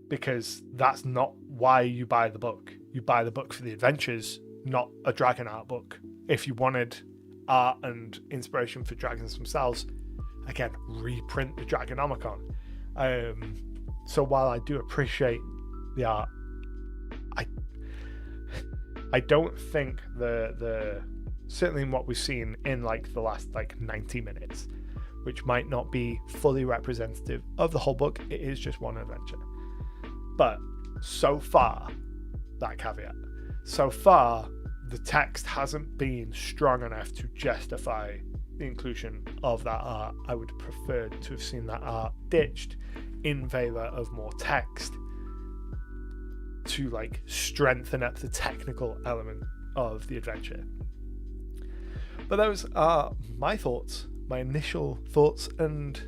because that's not why you buy the book. You buy the book for the adventures, not a dragon art book. If you wanted art and inspiration for dragons themselves, again, reprint the Dragonomicon. So while I do appreciate the art, I don't think the certainly in what we've seen in like the last like 90 minutes, which might not be fully representative of the whole book, it is just one adventure. But so far, that caveat, so far the text hasn't been strong enough to justify the inclusion of that art. I would have preferred to have seen that art ditched in favor of more text to like strengthen up the technical element of the adventure. But those are my thoughts, my initial thoughts and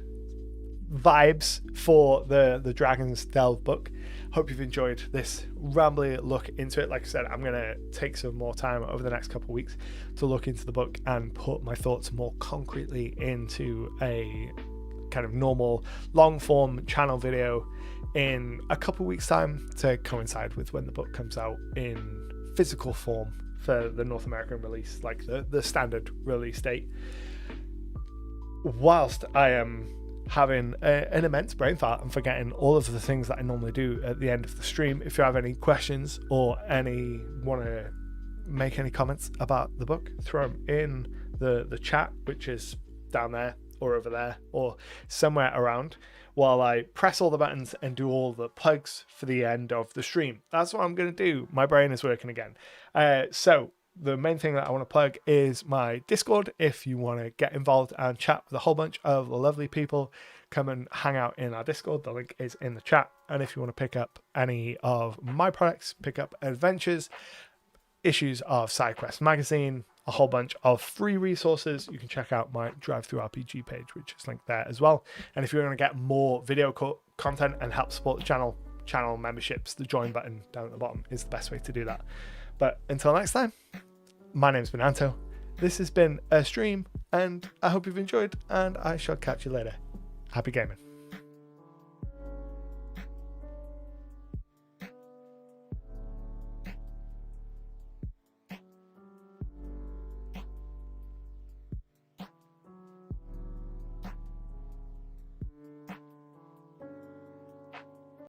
vibes for the Dragon's Delve book. Hope you've enjoyed this rambly look into it. Like I said, I'm going to take some more time over the next couple of weeks to look into the book and put my thoughts more concretely into a kind of normal long form channel video in a couple of weeks time to coincide with when the book comes out in physical form for the North American release, like the standard release date. Whilst I am having an immense brain fart and forgetting all of the things that I normally do at the end of the stream, if you have any questions or want to make any comments about the book, throw them in the chat, which is down there or over there or somewhere around, while I press all the buttons and do all the plugs for the end of the stream. That's what I'm going to do. My brain is working again. So the main thing that I want to plug is my Discord. If you want to get involved and chat with a whole bunch of lovely people, come and hang out in our Discord. The link is in the chat. And if you want to pick up any of my products, pick up adventures, issues of SIDEQUEST magazine, a whole bunch of free resources, you can check out my Drive-Thru-RPG page, which is linked there as well. And if you want to get more video content and help support the channel memberships, the join button down at the bottom is the best way to do that. But until next time, my name's been Anto. This has been a stream, and I hope you've enjoyed, and I shall catch you later. Happy gaming.